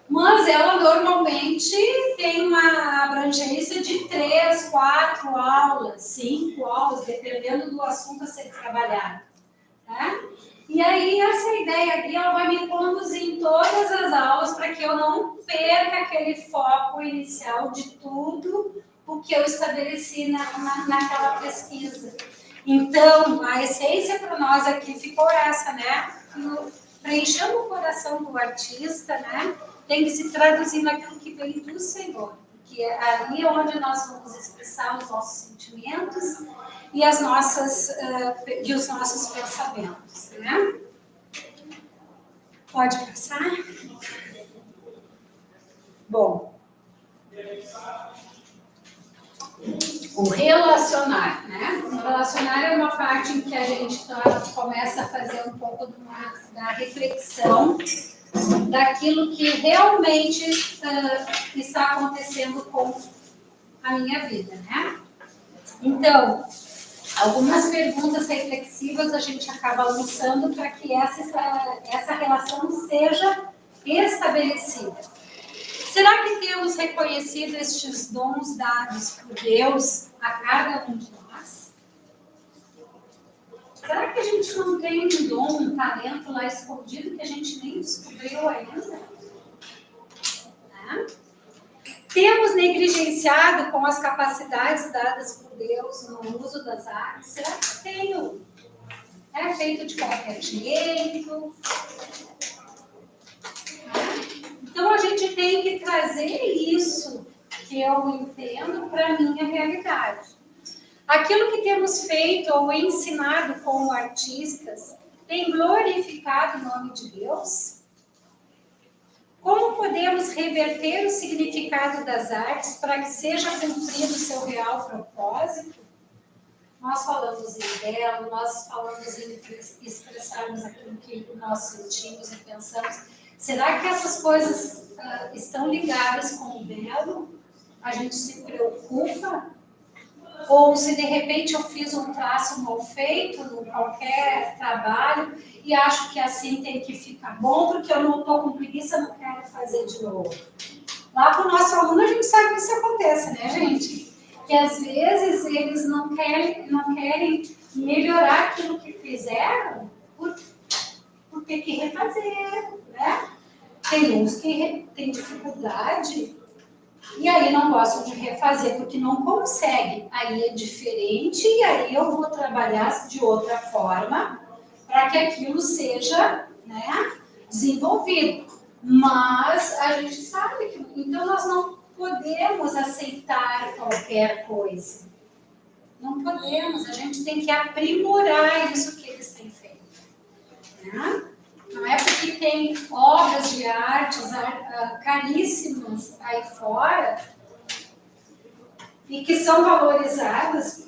mas ela normalmente tem uma abrangência de 3, 4 aulas, 5 aulas, dependendo do assunto a ser trabalhado. Tá? E aí, essa ideia aqui, ela vai me conduzir em todas as aulas para que eu não perca aquele foco inicial de tudo o que eu estabeleci naquela pesquisa. Então, a essência para nós aqui ficou essa, né? Preenchendo o coração do artista, né? Tem que se traduzir naquilo que vem do Senhor. Que é ali onde nós vamos expressar os nossos sentimentos e, os nossos pensamentos, né? Pode passar? Bom, o relacionar, né? O relacionar é uma parte em que a gente começa a fazer um pouco da reflexão daquilo que realmente está acontecendo com a minha vida, né? Então, algumas perguntas reflexivas a gente acaba lançando para que essa relação seja estabelecida. Será que temos reconhecido estes dons dados por Deus a cada um de nós? Será que a gente não tem um dom, um talento lá escondido que a gente nem descobriu ainda? Né? Temos negligenciado com as capacidades dadas por Deus no uso das artes? Será que tenho? É feito de qualquer jeito? Então, a gente tem que trazer isso que eu entendo para a minha realidade. Aquilo que temos feito ou ensinado como artistas tem glorificado o nome de Deus? Como podemos reverter o significado das artes para que seja cumprido o seu real propósito? Nós falamos em belo, nós falamos em expressarmos aquilo que nós sentimos e pensamos. Será que essas coisas estão ligadas com o belo? A gente se preocupa? Ou se de repente eu fiz um traço mal feito em qualquer trabalho e acho que assim tem que ficar bom porque eu não estou com preguiça, não quero fazer de novo. Lá com o nosso aluno a gente sabe que isso acontece, né, gente? Que às vezes eles não querem melhorar aquilo que fizeram por ter que refazer, né? Tem uns que têm dificuldade e aí não gostam de refazer porque não conseguem. Aí é diferente e aí eu vou trabalhar de outra forma para que aquilo seja, né, desenvolvido. Mas a gente sabe que então nós não podemos aceitar qualquer coisa. Não podemos, a gente tem que aprimorar isso que eles têm feito. Né? Não é porque tem obras de artes caríssimas aí fora e que são valorizadas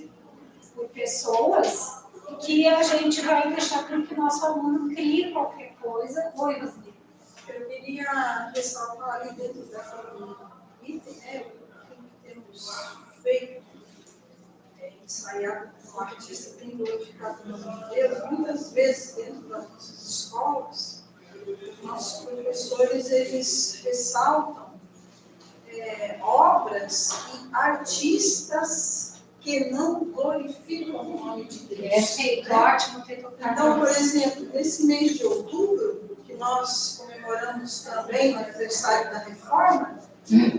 por pessoas que a gente vai deixar com que o nosso aluno crie qualquer coisa. Oi, Roseli. Eu queria ressaltar ali dentro daquele item, né, o que temos feito, ensaiado com o artista, tem glorificado o nome de Deus. Muitas vezes, dentro das nossas escolas, nossos professores, eles ressaltam obras e artistas que não glorificam o nome de Deus. Perfeito, ótimo. Então, por exemplo, nesse mês de outubro, que nós comemoramos também o aniversário da Reforma,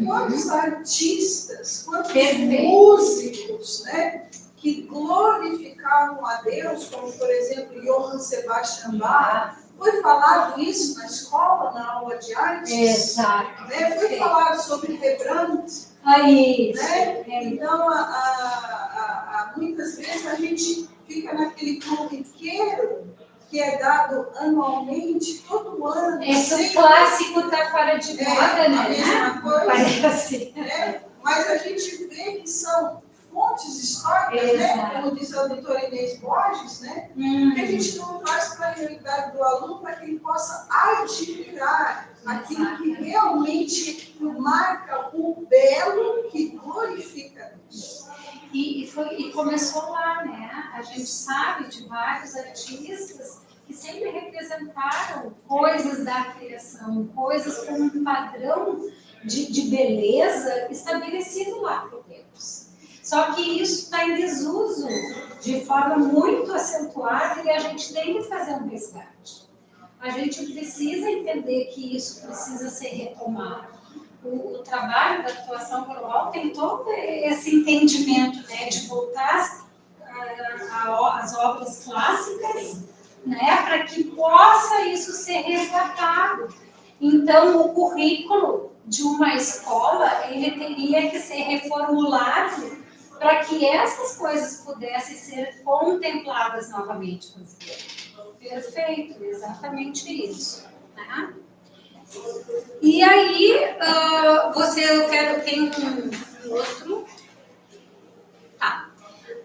quantos artistas, quantos músicos, né, que glorificavam a Deus, como, por exemplo, Johann Sebastian Bach. Foi falado isso na escola, na aula de artes? Exato. Né? Foi falado sobre Rembrandt. Aí, né? Então, muitas vezes a gente fica naquele corriqueiro que é dado anualmente, todo ano. Esse clássico está fora de moda, né? A mesma coisa. Parece. Né? Mas a gente vê que são fontes históricas, né? Como diz a doutora Inês Borges, né? Que a gente não traz para a realidade do aluno para que ele possa admirar aquilo que realmente marca o belo que glorifica Deus. E começou lá, né? A gente sabe de vários artistas que sempre representaram coisas da criação, coisas com um padrão de beleza estabelecido lá por Deus. Só que isso está em desuso de forma muito acentuada e a gente tem que fazer um resgate. A gente precisa entender que isso precisa ser retomado. O trabalho da atuação global tem todo esse entendimento, né, de voltar às obras clássicas, né, para que possa isso ser resgatado. Então, o currículo de uma escola, ele teria que ser reformulado para que essas coisas pudessem ser contempladas novamente. Perfeito, exatamente isso. Né? E aí, tem um outro. Tá.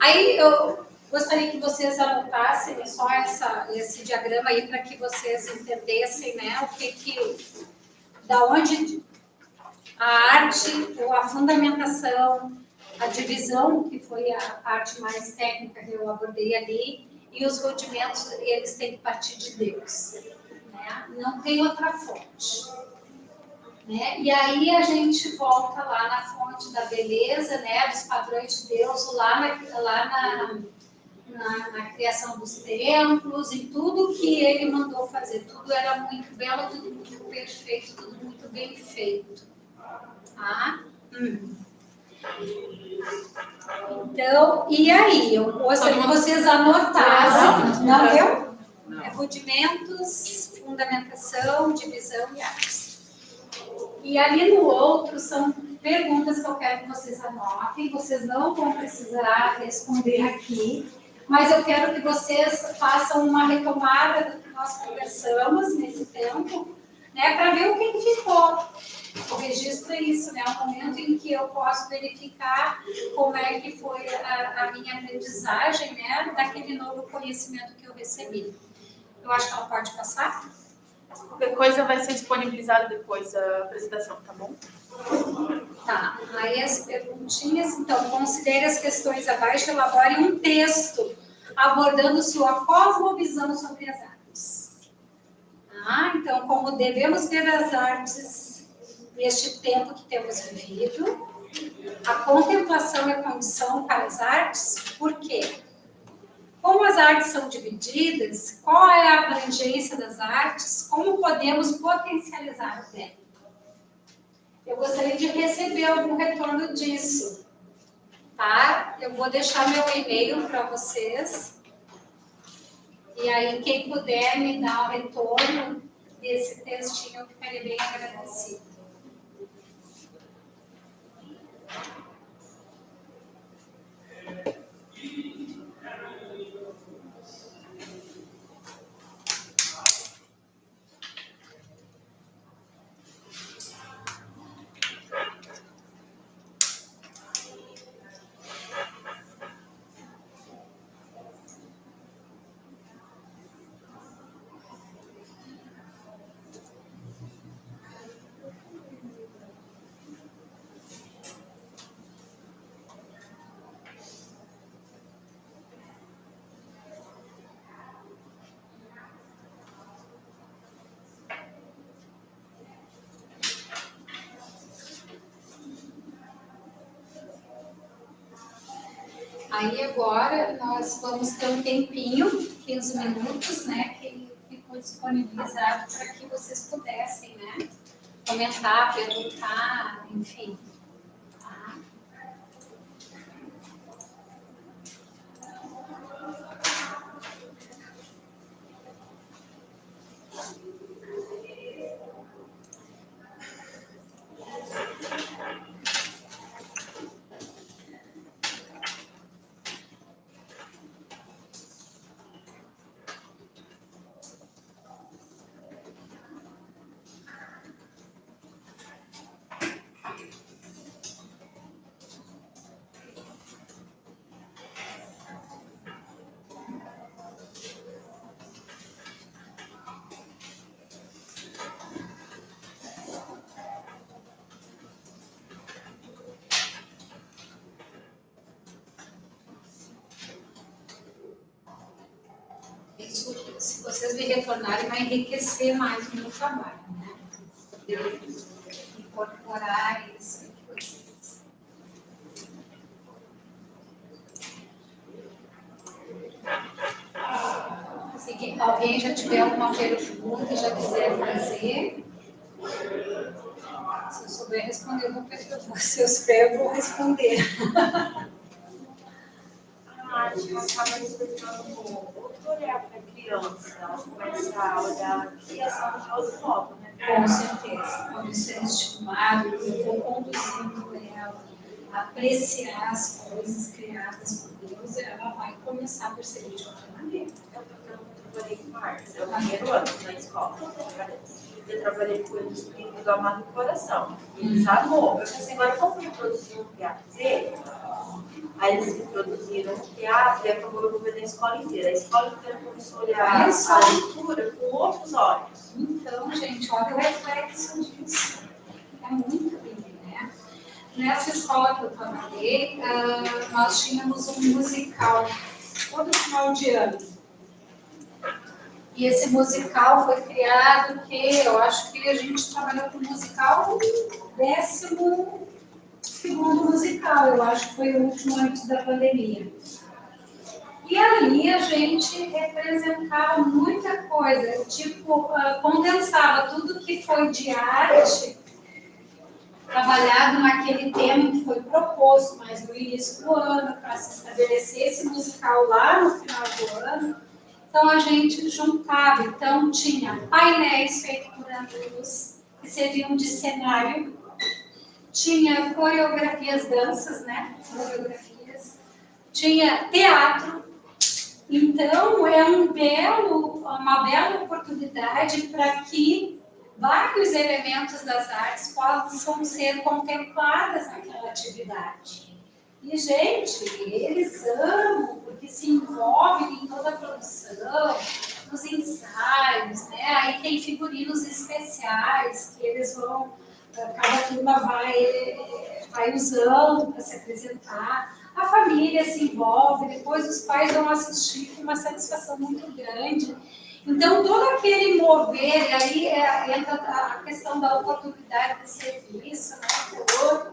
Aí eu gostaria que vocês anotassem só esse diagrama aí para que vocês entendessem, né, da onde a arte, ou a fundamentação, a divisão, que foi a parte mais técnica que eu abordei ali, e os rudimentos, eles têm que partir de Deus. Né? Não tem outra fonte. Né? E aí a gente volta lá na fonte da beleza, né, dos padrões de Deus, lá na criação dos templos, em tudo que ele mandou fazer. Tudo era muito belo, tudo muito perfeito, tudo muito bem feito. Tá? Então, e aí? Eu gostaria que vocês anotassem. Não deu? É rudimentos, fundamentação, divisão e arte. E ali no outro são perguntas que eu quero que vocês anotem. Vocês não vão precisar responder aqui, mas eu quero que vocês façam uma retomada do que nós conversamos nesse tempo, né, para ver o que ficou. O registro é isso, né? É um momento em que eu posso verificar como é que foi a minha aprendizagem, né, daquele novo conhecimento que eu recebi. Eu acho que ela pode passar. Qualquer coisa vai ser disponibilizado depois da apresentação, tá bom? Tá, aí as perguntinhas. Então, considere as questões abaixo e elabore um texto abordando sua cosmovisão sobre as artes. Então, como devemos ver as artes neste tempo que temos vivido, a contemplação é condição para as artes, por quê? Como as artes são divididas, qual é a abrangência das artes, como podemos potencializar o bem? Eu gostaria de receber algum retorno disso, tá? Eu vou deixar meu e-mail para vocês, e aí quem puder me dar o retorno desse textinho, eu ficaria bem agradecida. Aí agora nós vamos ter um tempinho, 15 minutos, né, que ficou disponibilizado para que vocês pudessem, né, comentar, perguntar, enfim. Tá? vocês me retornarem, vai enriquecer mais o meu trabalho, né? Incorporar isso que vocês. Se alguém já tiver alguma pergunta e já quiser fazer, se eu souber responder, eu vou perguntar. Se eu souber, eu vou responder. Acho que eu estava explicando outro olhar para a criança, ela começa a olhar a criação de outro modo, né? Com certeza. Quando isso é estimulado, eu vou conduzindo ela a apreciar as coisas criadas por Deus, ela vai começar a perceber de outra maneira. Eu trabalhei com artes, eu primeiro ano na escola, eu trabalhei com eles do amado coração. Eles amou. Eu pensei, agora como que eu produzi um teatro dele? Aí eles produziram um teatro e acabou eu vendo a escola inteira. A escola inteira começou a olhar a leitura com outros olhos. Então, gente, olha o reflexo disso. É muito lindo, né? Nessa escola que eu trabalhei, nós tínhamos um musical todo final de ano. E esse musical foi criado que eu acho que a gente trabalhou com musical no 12º musical, eu acho que foi o último antes da pandemia. E ali a gente representava muita coisa, tipo, condensava tudo que foi de arte, trabalhado naquele tema que foi proposto, mas no início do ano, para se estabelecer esse musical lá no final do ano. Então a gente juntava, então tinha painéis feitos por adultos, que serviam de cenário, tinha coreografias, danças, né? Coreografias, tinha teatro. Então é uma bela oportunidade para que vários elementos das artes possam ser contempladas naquela atividade. E, gente, eles amam, porque se envolvem em toda a produção, nos ensaios, né? Aí tem figurinos especiais que eles vão, cada turma vai usando para se apresentar. A família se envolve, depois os pais vão assistir com uma satisfação muito grande. Então, todo aquele mover, aí entra a questão da oportunidade de serviço, né?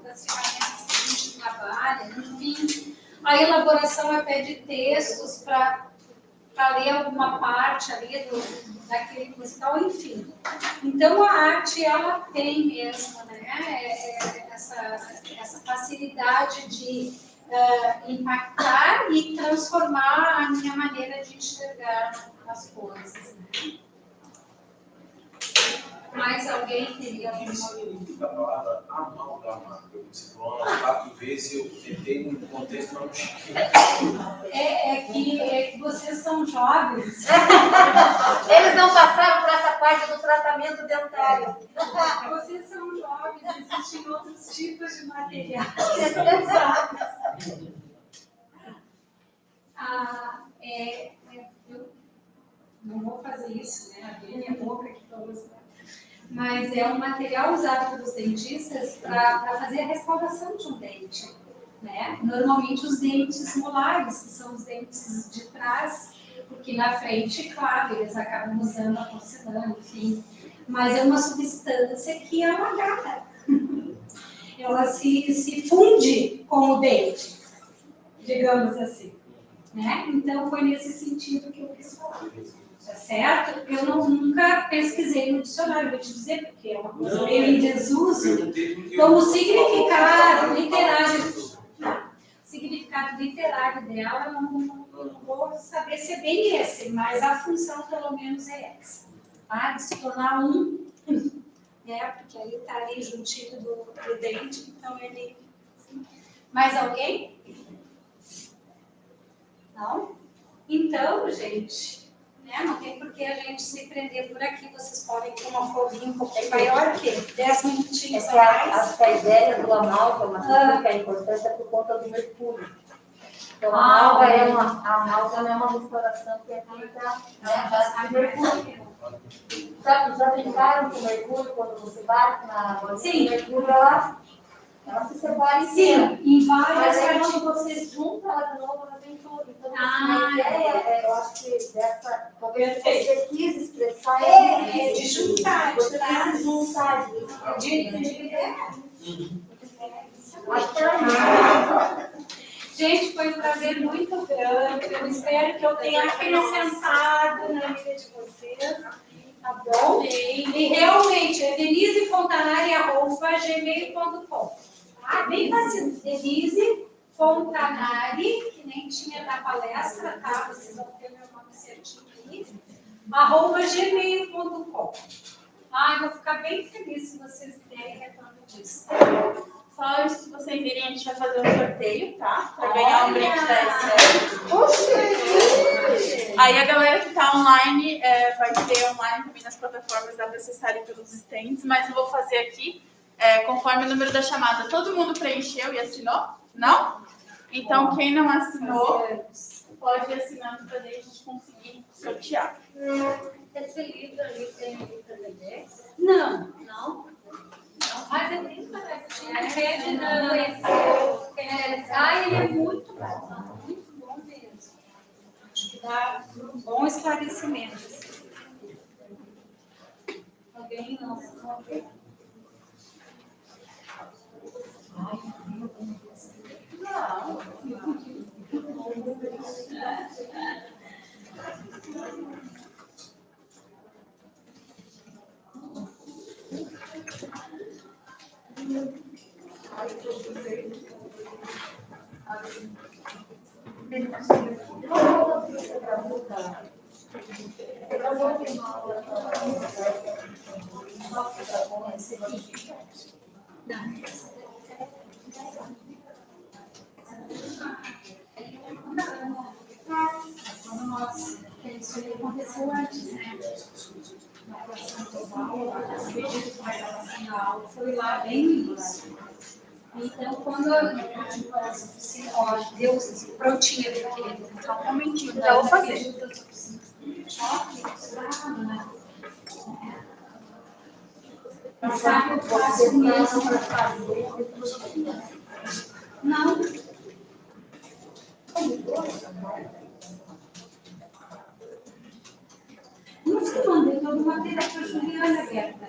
Das ferramentas que a gente trabalha, enfim, a elaboração até de textos para ler alguma parte ali daquele musical, enfim. Então, a arte, ela tem mesmo, né, essa facilidade de impactar e transformar a minha maneira de enxergar as coisas, né? Mais alguém queria A palavra amálgama, que você falou 4 vezes, eu tentei no contexto, mas não cheguei. É que vocês são jovens. Eles não passaram por essa parte do tratamento dentário. Vocês são jovens, existem outros tipos de materiais. Eu não vou fazer isso, né? Abrir minha boca aqui para você. Mas é um material usado pelos dentistas para fazer a restauração de um dente, né? Normalmente os dentes molares, que são os dentes de trás, porque na frente, claro, eles acabam usando a porcelana, enfim. Mas é uma substância que é uma gata. Ela se funde com o dente, digamos assim, né? Então foi nesse sentido que eu quis falar. Tá certo? Eu nunca pesquisei no dicionário, vou te dizer, porque é uma coisa meio em desuso. Então, o significado literário dela, eu não vou saber se é bem esse, mas a função, pelo menos, é essa. Tá? De se tornar um, né? Porque aí está ali juntinho do dente, então ele... Mais alguém? Não? Então, gente... Não tem por que a gente se prender por aqui. Vocês podem ter uma folhinha um pouquinho maior que 10 minutinhos a mais. Acho que a ideia do amálgama que é importante é por conta do mercúrio. Então, a amálgama é uma restauração que é feita de mercúrio. Já brincaram com mercúrio quando você bate na água? Sim. O mercúrio, ela Ela se separa em Sim, em várias mas aí partes. quando você junta ela de novo, ela tem tudo. Então, Ah, a ideia, eu acho que dessa, talvez Perfeito. você quis expressar De juntar, você tá? quis juntar. Acho que é. Gente, foi um prazer muito grande. Eu espero que eu tenha acrescentado na vida de vocês. Tá bom? E realmente é denisefontanari@gmail.com. Tá? Bem fácil. Denise Fontanari, que nem tinha na palestra, tá? Vocês vão ter meu nome certinho aí. @gmail.com. Ai, vou ficar bem feliz se vocês derem retorno disso. Só antes de vocês irem, a gente vai fazer um sorteio, tá? Para ganhar um brinde da Esther. Aí a galera que tá online vai ter online também nas plataformas, dá para acessarem pelos stands, mas eu vou fazer aqui conforme o número da chamada. Todo mundo preencheu e assinou? Não? Então, quem não assinou, pode ir assinando para a gente conseguir sortear. Esse livro ali tem letra bebê? Não. Não? Mas é bem baratinho. Rede não conheceu. Ah, ele é muito bom mesmo. Acho que dá um bom esclarecimento. Alguém não? Nossa, isso aconteceu antes, né? Foi lá bem no início. Então, quando assim, ó, Deus assim, prontinha, porque só um momentinho, já vou fazer. Sabe, eu faço mesmo para fazer. Não. Não se mandei todo o material para a Juliana, Berta.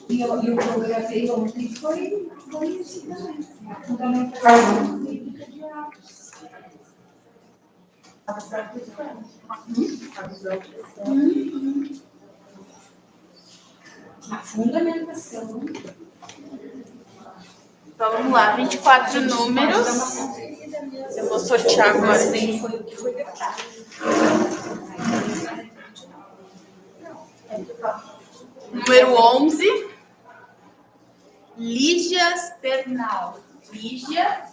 E eu fotografei ontem, foi isso também. Fundamentação bíblica de Atos. A fundamentação. Então, vamos lá, 24 números. Eu vou sortear agora. Número 11. Lígia Spernal. Lígia.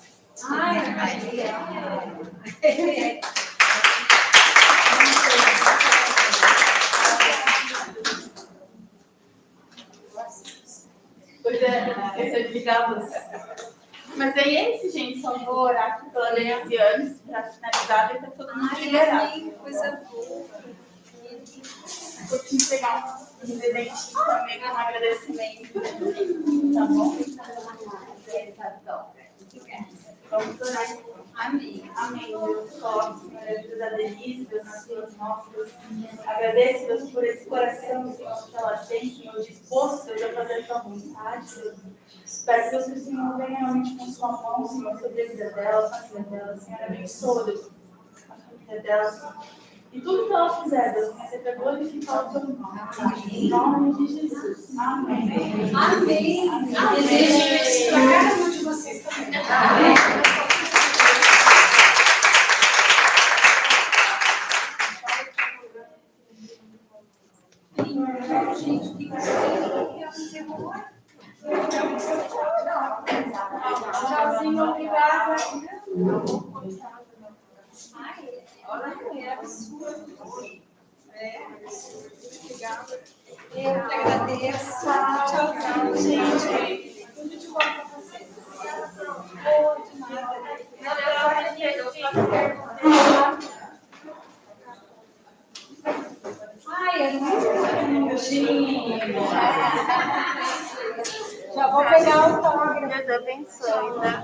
Pois esqueci de ligar a luz. Mas é esse, gente, só vou orar aqui pela Denise antes, para finalizar, e tá todo mundo liberado. Coisa boa. Vou te entregar um presente também com um agradecimento. Tá bom? Vamos orar. Amém. Amém, Deus. Forte, Deus da Denise, Deus nas suas mãos. Agradeço, Deus, por esse coração, Senhor, que ela tem, Senhor, disposto, Deus, a fazer a tua vontade, Deus. Espero, Deus, que o Senhor venha realmente com sua mão, Senhor, sobre a vida dela, a família dela, Senhor, abençoa, Deus, a família dela, Senhor. E tudo que ela fizer, Deus, venha ser glorificar o teu nome. Em nome de Jesus. Amém. Amém. Desejo isso para cada um de vocês também. Amém. Gente, que tchauzinho, obrigada. Ai, é absurdo. Obrigada. Eu que agradeço. Tchauzinho, gente. Tudo de bom para vocês. Boa demais. Ai, é muito Já vou pegar o autógrafo. Deus abençoe, tá?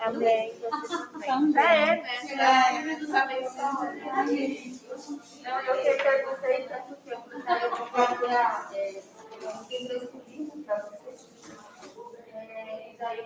Amém. Amém. Né? Deus abençoe. Não, eu queria perguntar isso porque eu vou procurar. Eu fiquei para você.